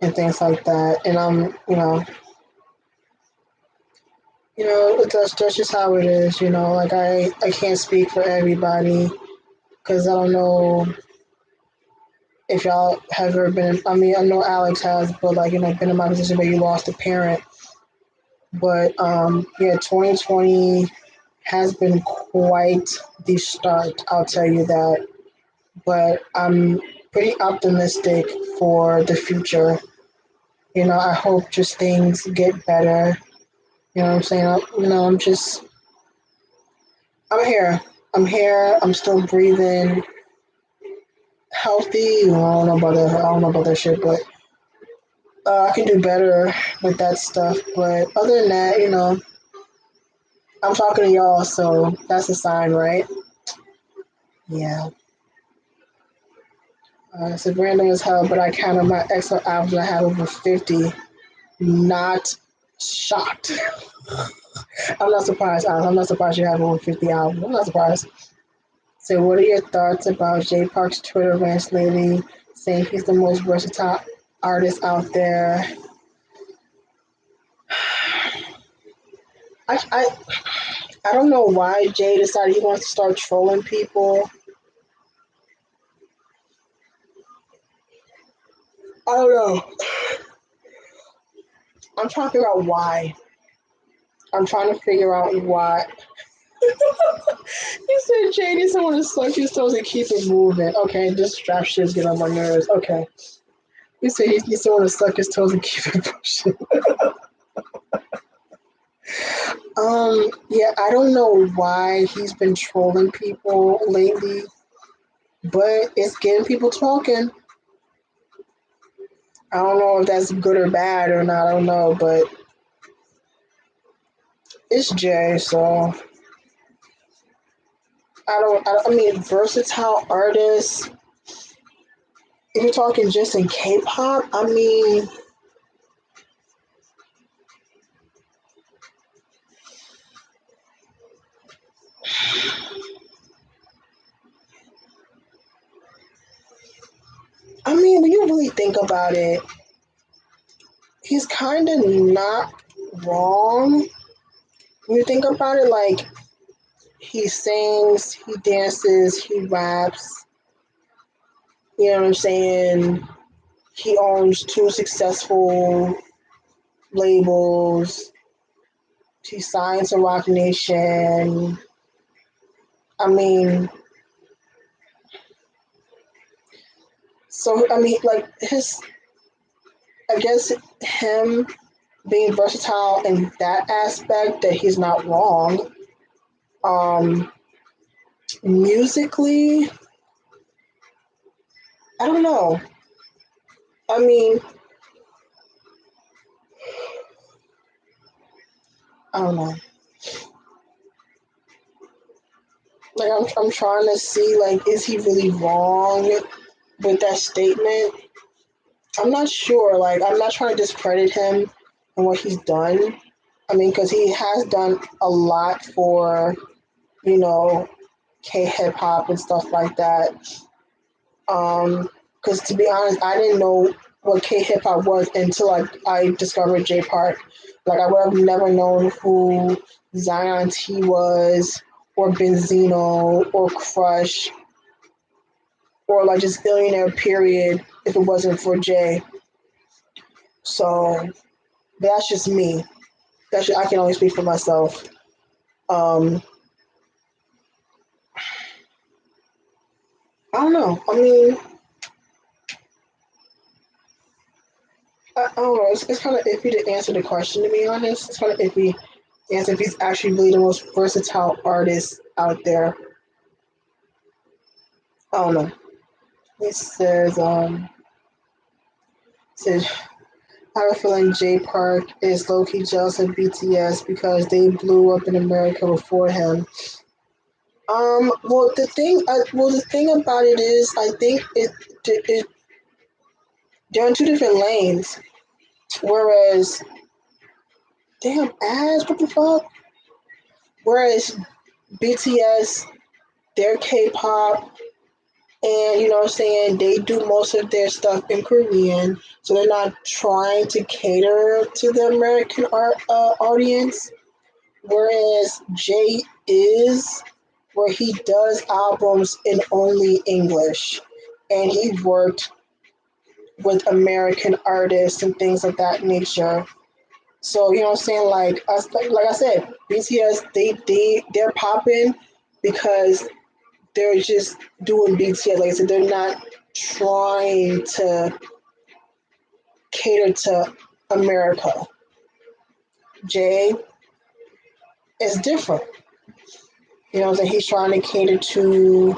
Speaker 1: and things like that. And that's just how it is. Like I can't speak for everybody because I don't know if y'all have ever been. I mean, I know Alex has, but like been in my position where you lost a parent. But yeah, 2020 has been quite the start. I'll tell you that. But I'm pretty optimistic for the future. I hope just things get better. You know what I'm saying? I'm here. I'm here. I'm still breathing, healthy. I don't know about that shit, but I can do better with that stuff. But other than that, I'm talking to y'all, so that's a sign, right? Yeah. It's random as hell, but I counted my Excel albums. I have over 50. Not shocked. I'm not surprised, Alex. I'm not surprised you have over 50 albums. I'm not surprised. So, what are your thoughts about Jay Park's Twitter rants lately, saying he's the most versatile artist out there? I I don't know why Jay decided he wants to start trolling people. I don't know. I'm trying to figure out why. I'm trying to figure out why. He said Jay needs someone to suck his toes and keep it moving. Okay, this strap shit's getting on my nerves. Okay. He said he needs someone to suck his toes and keep it pushing. Yeah, I don't know why he's been trolling people lately, but it's getting people talking. I don't know if that's good or bad or not. I don't know, but it's Jay, so I mean, versatile artist. If you're talking just in K-pop, when you really think about it, he's kind of not wrong. When you think about it, like he sings, he dances, he raps. You know what I'm saying? He owns two successful labels. He signed to Rock Nation. I mean, like his, I guess him. being versatile in that aspect, that he's not wrong. Um, Musically, I don't know. I mean, I don't know. Like I'm trying to see, like, is he really wrong with that statement? I'm not sure. Like, I'm not trying to discredit him and what he's done. I mean, because he has done a lot for, you know, K hip hop and stuff like that. Because to be honest, I didn't know what K hip hop was until I discovered J Park. Like, I would have never known who Zion T was, or Benzino, or Crush, or like just Billionaire period, if it wasn't for Jay. So that's just me. I can only speak for myself. Um, I don't know. I mean, I don't know. It's kind of iffy to answer the question, to be honest. It's kind of iffy to answer if he's actually really the most versatile artist out there. I don't know. It says, I have a feeling Jay Park is low key jealous of BTS because they blew up in America before him. Well, the thing about it is, I think they're in two different lanes. Whereas, damn ass, what the fuck? Whereas BTS, they're K-pop, and you know what I'm saying, they do most of their stuff in Korean, so they're not trying to cater to the American audience. Whereas Jay is, where he does albums in only English, and he worked with American artists and things of that nature. So you know what I'm saying? Like I said, BTS, they're popping because they're just doing BTS. Like I said, they're not trying to cater to America. Jay is different. You know what I'm saying? He's trying to cater to,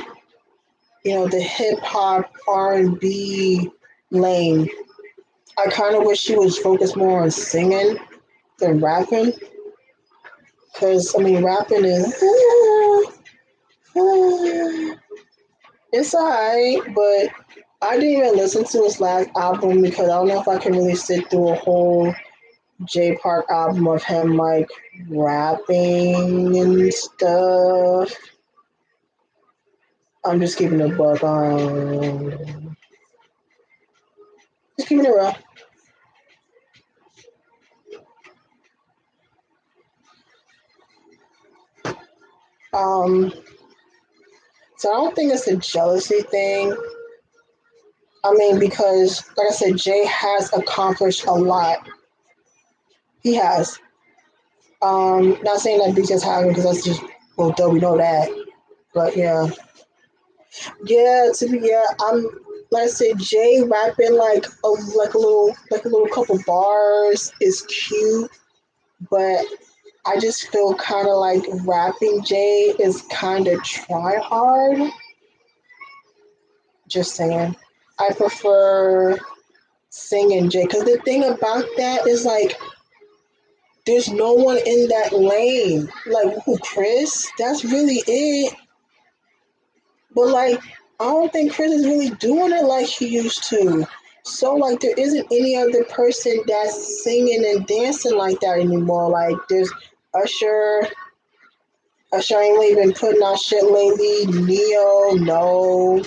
Speaker 1: the hip hop R&B lane. I kind of wish he was focused more on singing than rapping. Cause I mean, rapping is it's alright, but I didn't even listen to his last album because I don't know if I can really sit through a whole J Park album of him like rapping and stuff. I'm just keeping it book just keeping it real. Um, so I don't think it's a jealousy thing. I mean, because like I said, Jay has accomplished a lot. He has. Not saying that BTS haven't because that's just, well, though we know that. But yeah, I'm like I said, Jay rapping like a little couple bars is cute, but I just feel kind of like rapping Jay is kind of try hard. Just saying, I prefer singing Jay because the thing about that is like there's no one in that lane. Like who, Chris? That's really it. But like, I don't think Chris is really doing it like he used to. So like, there isn't any other person that's singing and dancing like that anymore. Like, there's Usher. Usher ain't really been putting out shit lately. Neo, no.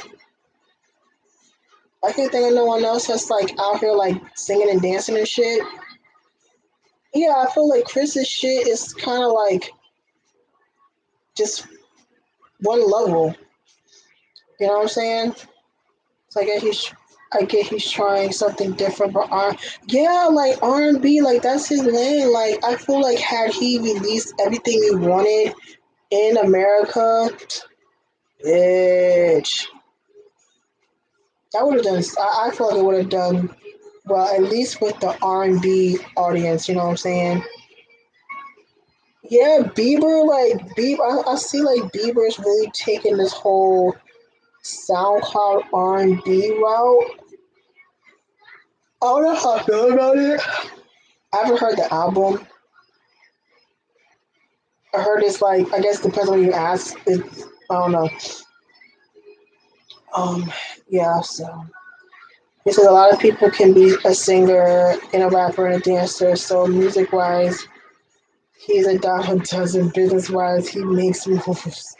Speaker 1: I can't think of no one else that's like out here like singing and dancing and shit. Yeah, I feel like Chris's shit is kind of like just one level. You know what I'm saying? So I get he's trying something different, but yeah, like R&B, like that's his lane. Like I feel like had he released everything he wanted in America, bitch, that would have done. I feel like it would have done well, at least with the R&B audience, you know what I'm saying? Yeah, Bieber, like Bieber, I see like Bieber's really taking this whole SoundCloud R&B route. I don't know how I feel about it. I haven't heard the album. I heard it's like, I guess depends on who you ask. I don't know. Um, yeah, so because a lot of people can be a singer and a rapper and a dancer. So music wise, he's a dime a dozen. Business wise, he makes moves.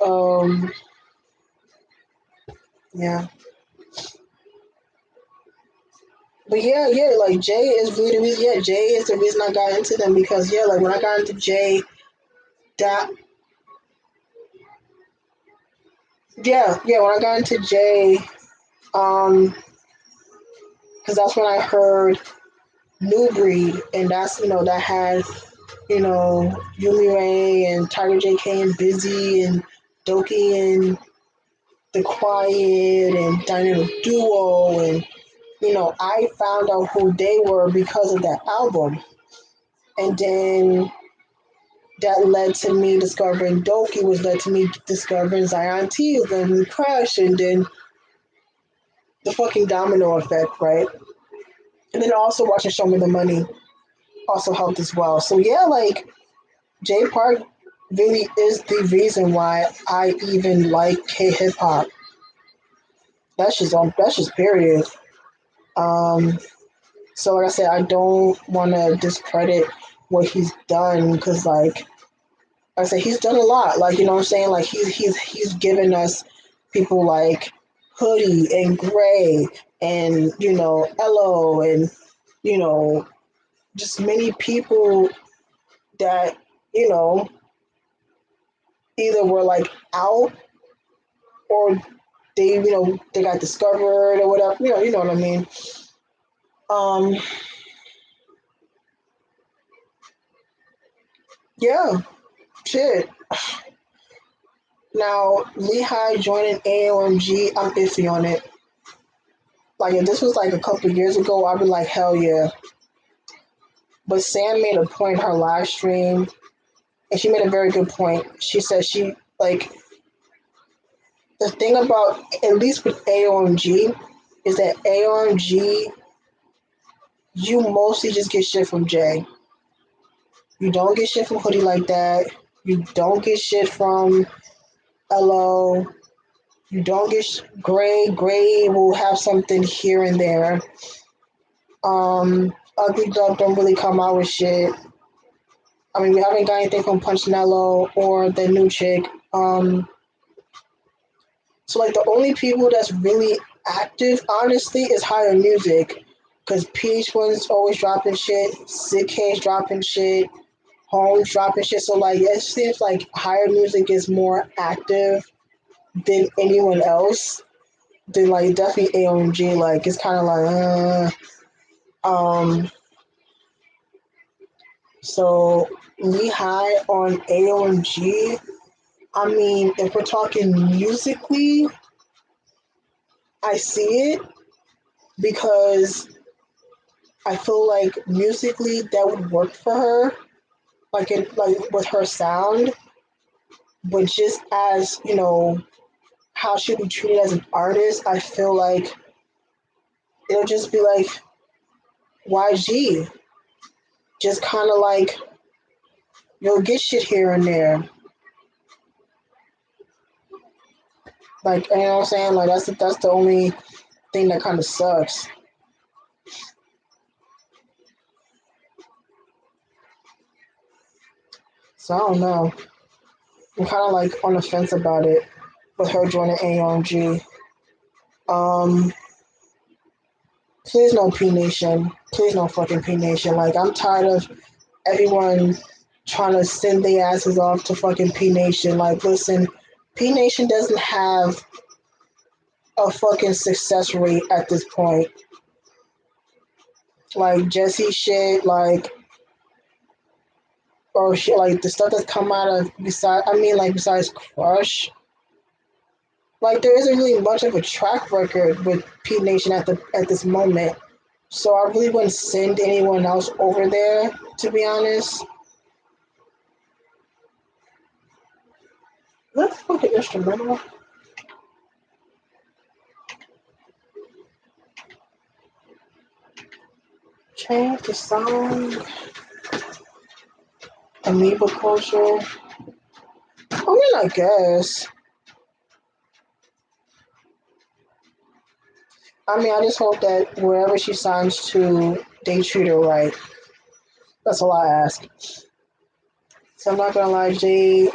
Speaker 1: Um, yeah, but yeah, like Jay is really the reason. Yeah, Jay is the reason I got into them because yeah, like when I got into Jay, that yeah, when I got into Jay, um, because that's when I heard New Breed, and that's that had Yumi Ray and Tiger J.K. and Busy and Doki and The Quiet and Dynamic Duo, and I found out who they were because of that album, and then that led to me discovering Doki, which led to me discovering Zion T, then Crash, and then the fucking domino effect, right? And then also watching Show Me the Money also helped as well. So yeah, like Jay Park really is the reason why I even like K hip hop. That's just period. Um, so like I said, I don't want to discredit what he's done because like I said, he's done a lot. Like you know what I'm saying? Like he's given us people like Hoodie and Gray and Elo and you know just many people that you know either were like out or they got discovered or whatever. You know what I mean. Um, yeah, shit. Now Lehigh joining AOMG, I'm iffy on it. Like if this was like a couple of years ago, I'd be like hell yeah. But Sam made a point in her live stream, and she made a very good point. She said she like the thing about at least with AOMG is that AOMG you mostly just get shit from Jay. You don't get shit from Hoodie like that. You don't get shit from LO. You don't get Gray. Gray will have something here and there. Ugly Dub don't really come out with shit. I mean, we haven't got anything from Punchinello or the new chick. So like the only people that's really active, honestly, is Higher Music, because PH1's always dropping shit, Sick K's dropping shit, Holmes dropping shit. So like it seems like Higher Music is more active than anyone else. Then like definitely AOMG. Like it's kind of like um. So Lehigh on AOMG. I mean, if we're talking musically, I see it because I feel like musically that would work for her, like with her sound. But just as how she'll be treated as an artist, I feel like it'll just be like YG, just kind of like you'll get shit here and there. Like you know what I'm saying? Like that's the only thing that kind of sucks. So I don't know. I'm kind of like on the fence about it with her joining AOMG. Um, please no P Nation. Please no fucking P Nation. Like I'm tired of everyone trying to send their asses off to fucking P Nation. Like listen, P Nation doesn't have a fucking success rate at this point. Like Jesse shit, like or shit, like the stuff that's come out of besides Crush, Like there isn't really much of a track record with P Nation at this moment. So I really wouldn't send anyone else over there, to be honest. Let's fucking instrumental. Change the song. Amoeba culture. I mean, I guess. I mean, I just hope that wherever she signs to, they treat her right. That's all I ask. So I'm not gonna lie, Jay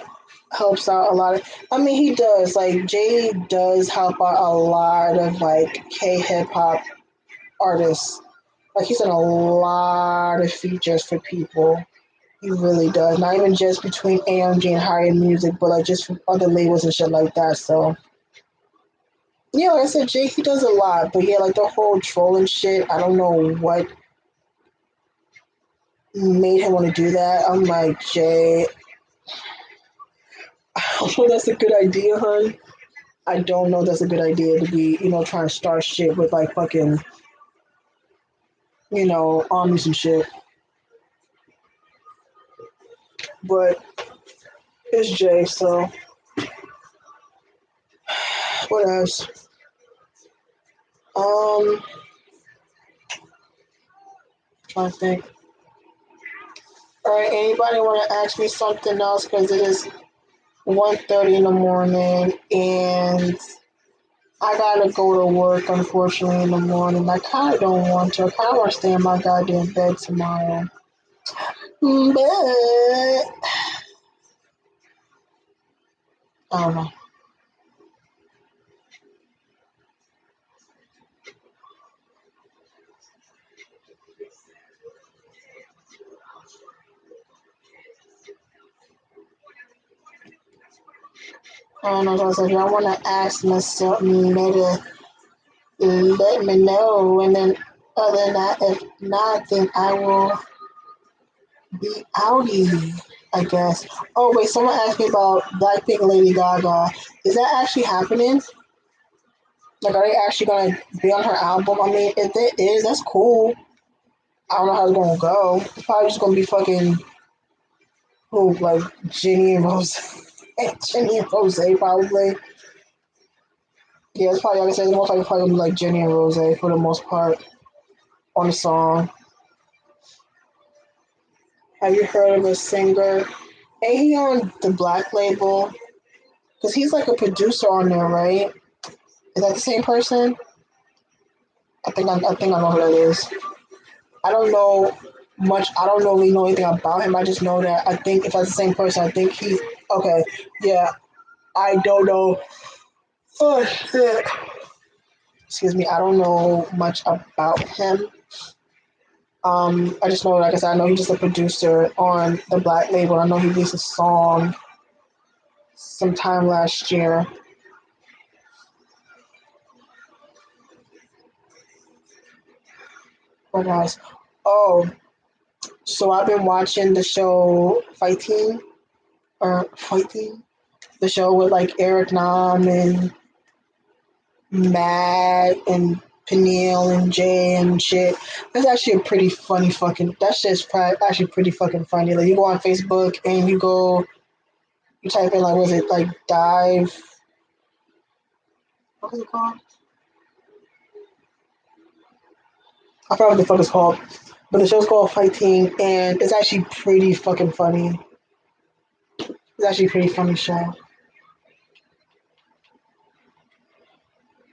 Speaker 1: helps out a lot of. I mean, he does. Like Jay does help out a lot of like K hip hop artists. Like he's done a lot of features for people. He really does. Not even just between AMG and Higher Music, but like just from other labels and shit like that. So yeah, like I said, Jay he does a lot. But yeah, like the whole trolling shit. I don't know what made him want to do that. I'm like Jay. I don't know that's a good idea, hun. I don't know that's a good idea to be, trying to start shit with like fucking, armies and shit. But it's Jay, so what else? Um, trying to think. All right, anybody want to ask me something else? Because it is 1:30 in the morning, and I gotta go to work. Unfortunately, in the morning, I kind of don't want to. I kind of want to stay in my goddamn bed tomorrow. But I don't know. I don't know. So if y'all want to ask me something, maybe let me know. And then, other than that, if not, then I will be outie, I guess. Oh, wait, someone asked me about Blackpink and Lady Gaga. Is that actually happening? Like, are they actually going to be on her album? I mean, if it is, that's cool. I don't know how it's going to go. It's probably just going to be fucking, who, like, Jenny and Rose. Jenny and Rose, probably. Yeah, it's probably, like I said, it's most likely probably going to be like Jenny and Rose for the most part on the song. Have you heard of a singer? Ain't he on the Black label? Because he's like a producer on there, right? Is that the same person? I think I know who that is. I don't know much. I don't know really know anything about him. I just know that I think if that's the same person, I think he's okay. Yeah, I don't know. Oh shit. Excuse me. I don't know much about him. I just know, like I said, I know he's just a producer on the Black label. I know he released a song sometime last year. What else? Oh, so I've been watching the show Fighting, the show with like Eric Nam and Matt and Peniel and Jay and shit. That's actually a pretty funny fucking. That shit's actually pretty fucking funny. Like you go on Facebook and you type in like, was it like dive? What is it called? I forgot what the fuck it's called. But the show's called Fighting, and it's actually pretty fucking funny. It's actually a pretty funny show.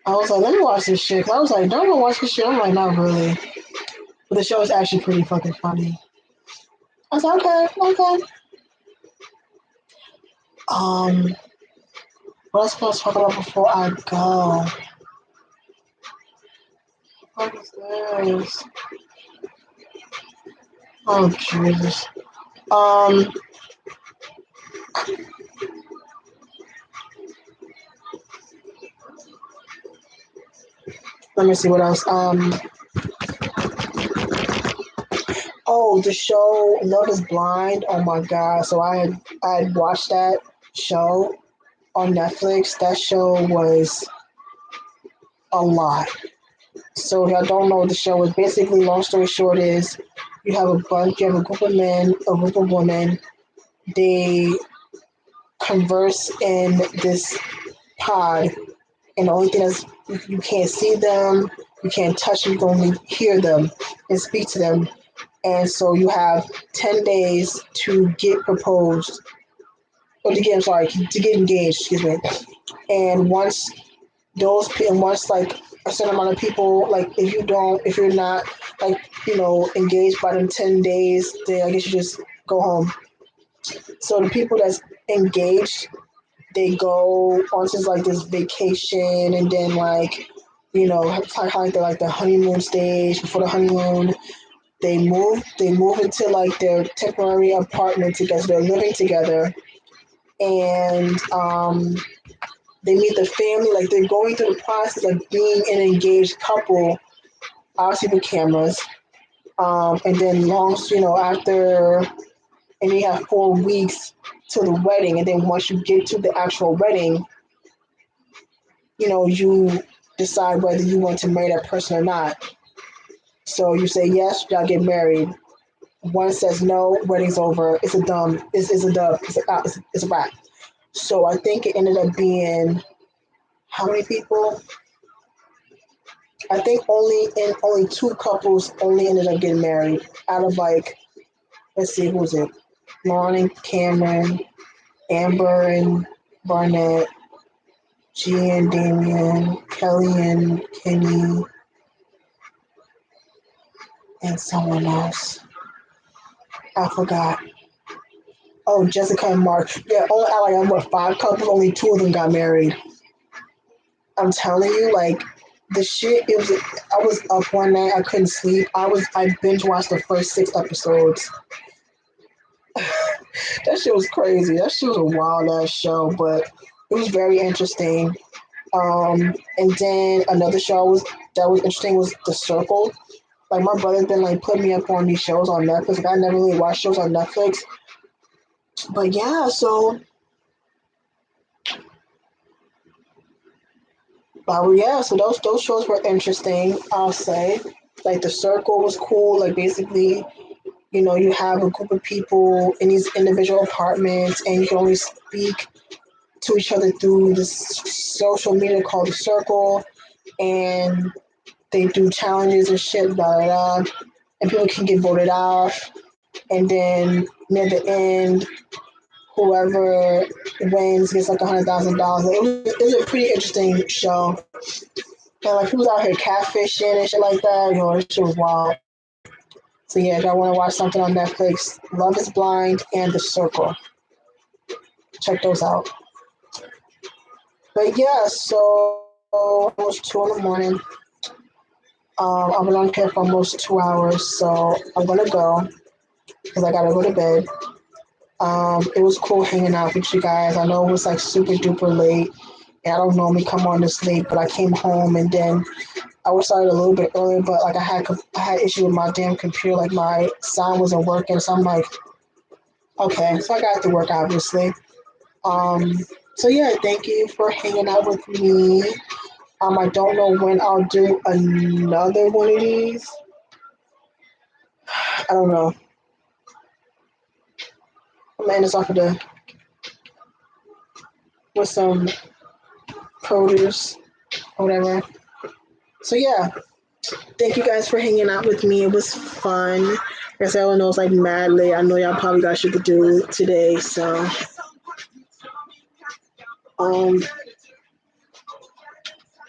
Speaker 1: I was like, let me watch this shit. 'Cause I was like, don't go watch this shit. I'm like, not really. But the show is actually pretty fucking funny. I was like, okay, okay. Um, what else can I talk about before I go? What is this? Oh Jesus. Um, let me see what else. Oh, the show Love Is Blind. Oh my god. So I had watched that show. on Netflix. That show was a lot. So if y'all don't know what the show is, basically, long story short is you have a group of men, a group of women. They converse in this pod, and the only thing is you can't see them, you can't touch them, you can only hear them and speak to them. And so you have 10 days to get proposed, or to get, I'm sorry, to get engaged, excuse me. And once like a certain amount of people, like if you're not like, engaged by them 10 days, then I guess you just go home. So the people that's engaged, they go onto like this vacation, and then like, kind of like the honeymoon stage. Before the honeymoon, they move into like their temporary apartment together. So they're living together, and they meet the family. Like, they're going through the process of being an engaged couple, obviously with cameras. And then after, and you have 4 weeks to the wedding, and then once you get to the actual wedding, you decide whether you want to marry that person or not. So you say yes, y'all get married. One says no, wedding's over. It's a dub. It's a wrap. So I think it ended up being how many people? I think only two couples only ended up getting married out of, like, let's see, who was it? Lauren and Cameron, Amber and Barnett, G and Damien, Kelly and Kenny, and someone else. I forgot. Oh, Jessica and Mark. Yeah, only out of, like, what, 5 couples, only 2 of them got married. I'm telling you, like, the shit, I was up one night, I couldn't sleep. I binge watched the first 6 episodes. That shit was crazy. That shit was a wild ass show, but it was very interesting. And then another show that was interesting was The Circle. Like, my brother's been like putting me up on these shows on Netflix. Like, I never really watched shows on Netflix. But yeah, so those shows were interesting, I'll say. Like, The Circle was cool. Like, basically, you have a group of people in these individual apartments, and you can only speak to each other through this social media called The Circle, and they do challenges and shit, blah, blah, blah, and people can get voted off. And then near the end, whoever wins gets like $100,000. It was a pretty interesting show. And like, people out here catfishing and shit like that. That shit was wild. So yeah, if y'all want to watch something on Netflix, Love is Blind and The Circle. Check those out. But yeah, so almost 2 in the morning. I've been on here for almost 2 hours, so I'm gonna go because I gotta go to bed. It was cool hanging out with you guys. I know it was like super duper late, and I don't normally come on this late, but I came home, and then I was started a little bit earlier, but like I had issue with my damn computer, like my sound wasn't working, so I'm like, okay, so I got to work, obviously. So yeah, thank you for hanging out with me. I don't know when I'll do another one of these. I don't know. I'm gonna end this off with some produce, or whatever. So yeah, thank you guys for hanging out with me. It was fun. Like I said, I know it's like mad late. I know y'all probably got shit to do today, so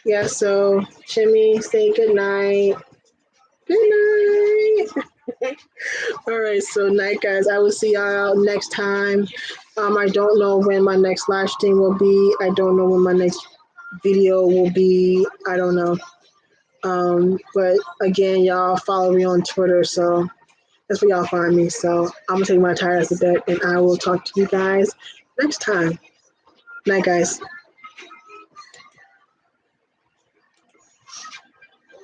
Speaker 1: yeah. So Jimmy, say good night. Good night. All right, so night, guys. I will see y'all next time. I don't know when my next live stream will be. I don't know when my next video will be. I don't know. But again, y'all follow me on Twitter, so that's where y'all find me. So I'm gonna take my tires to bed, and I will talk to you guys next time. Night, guys.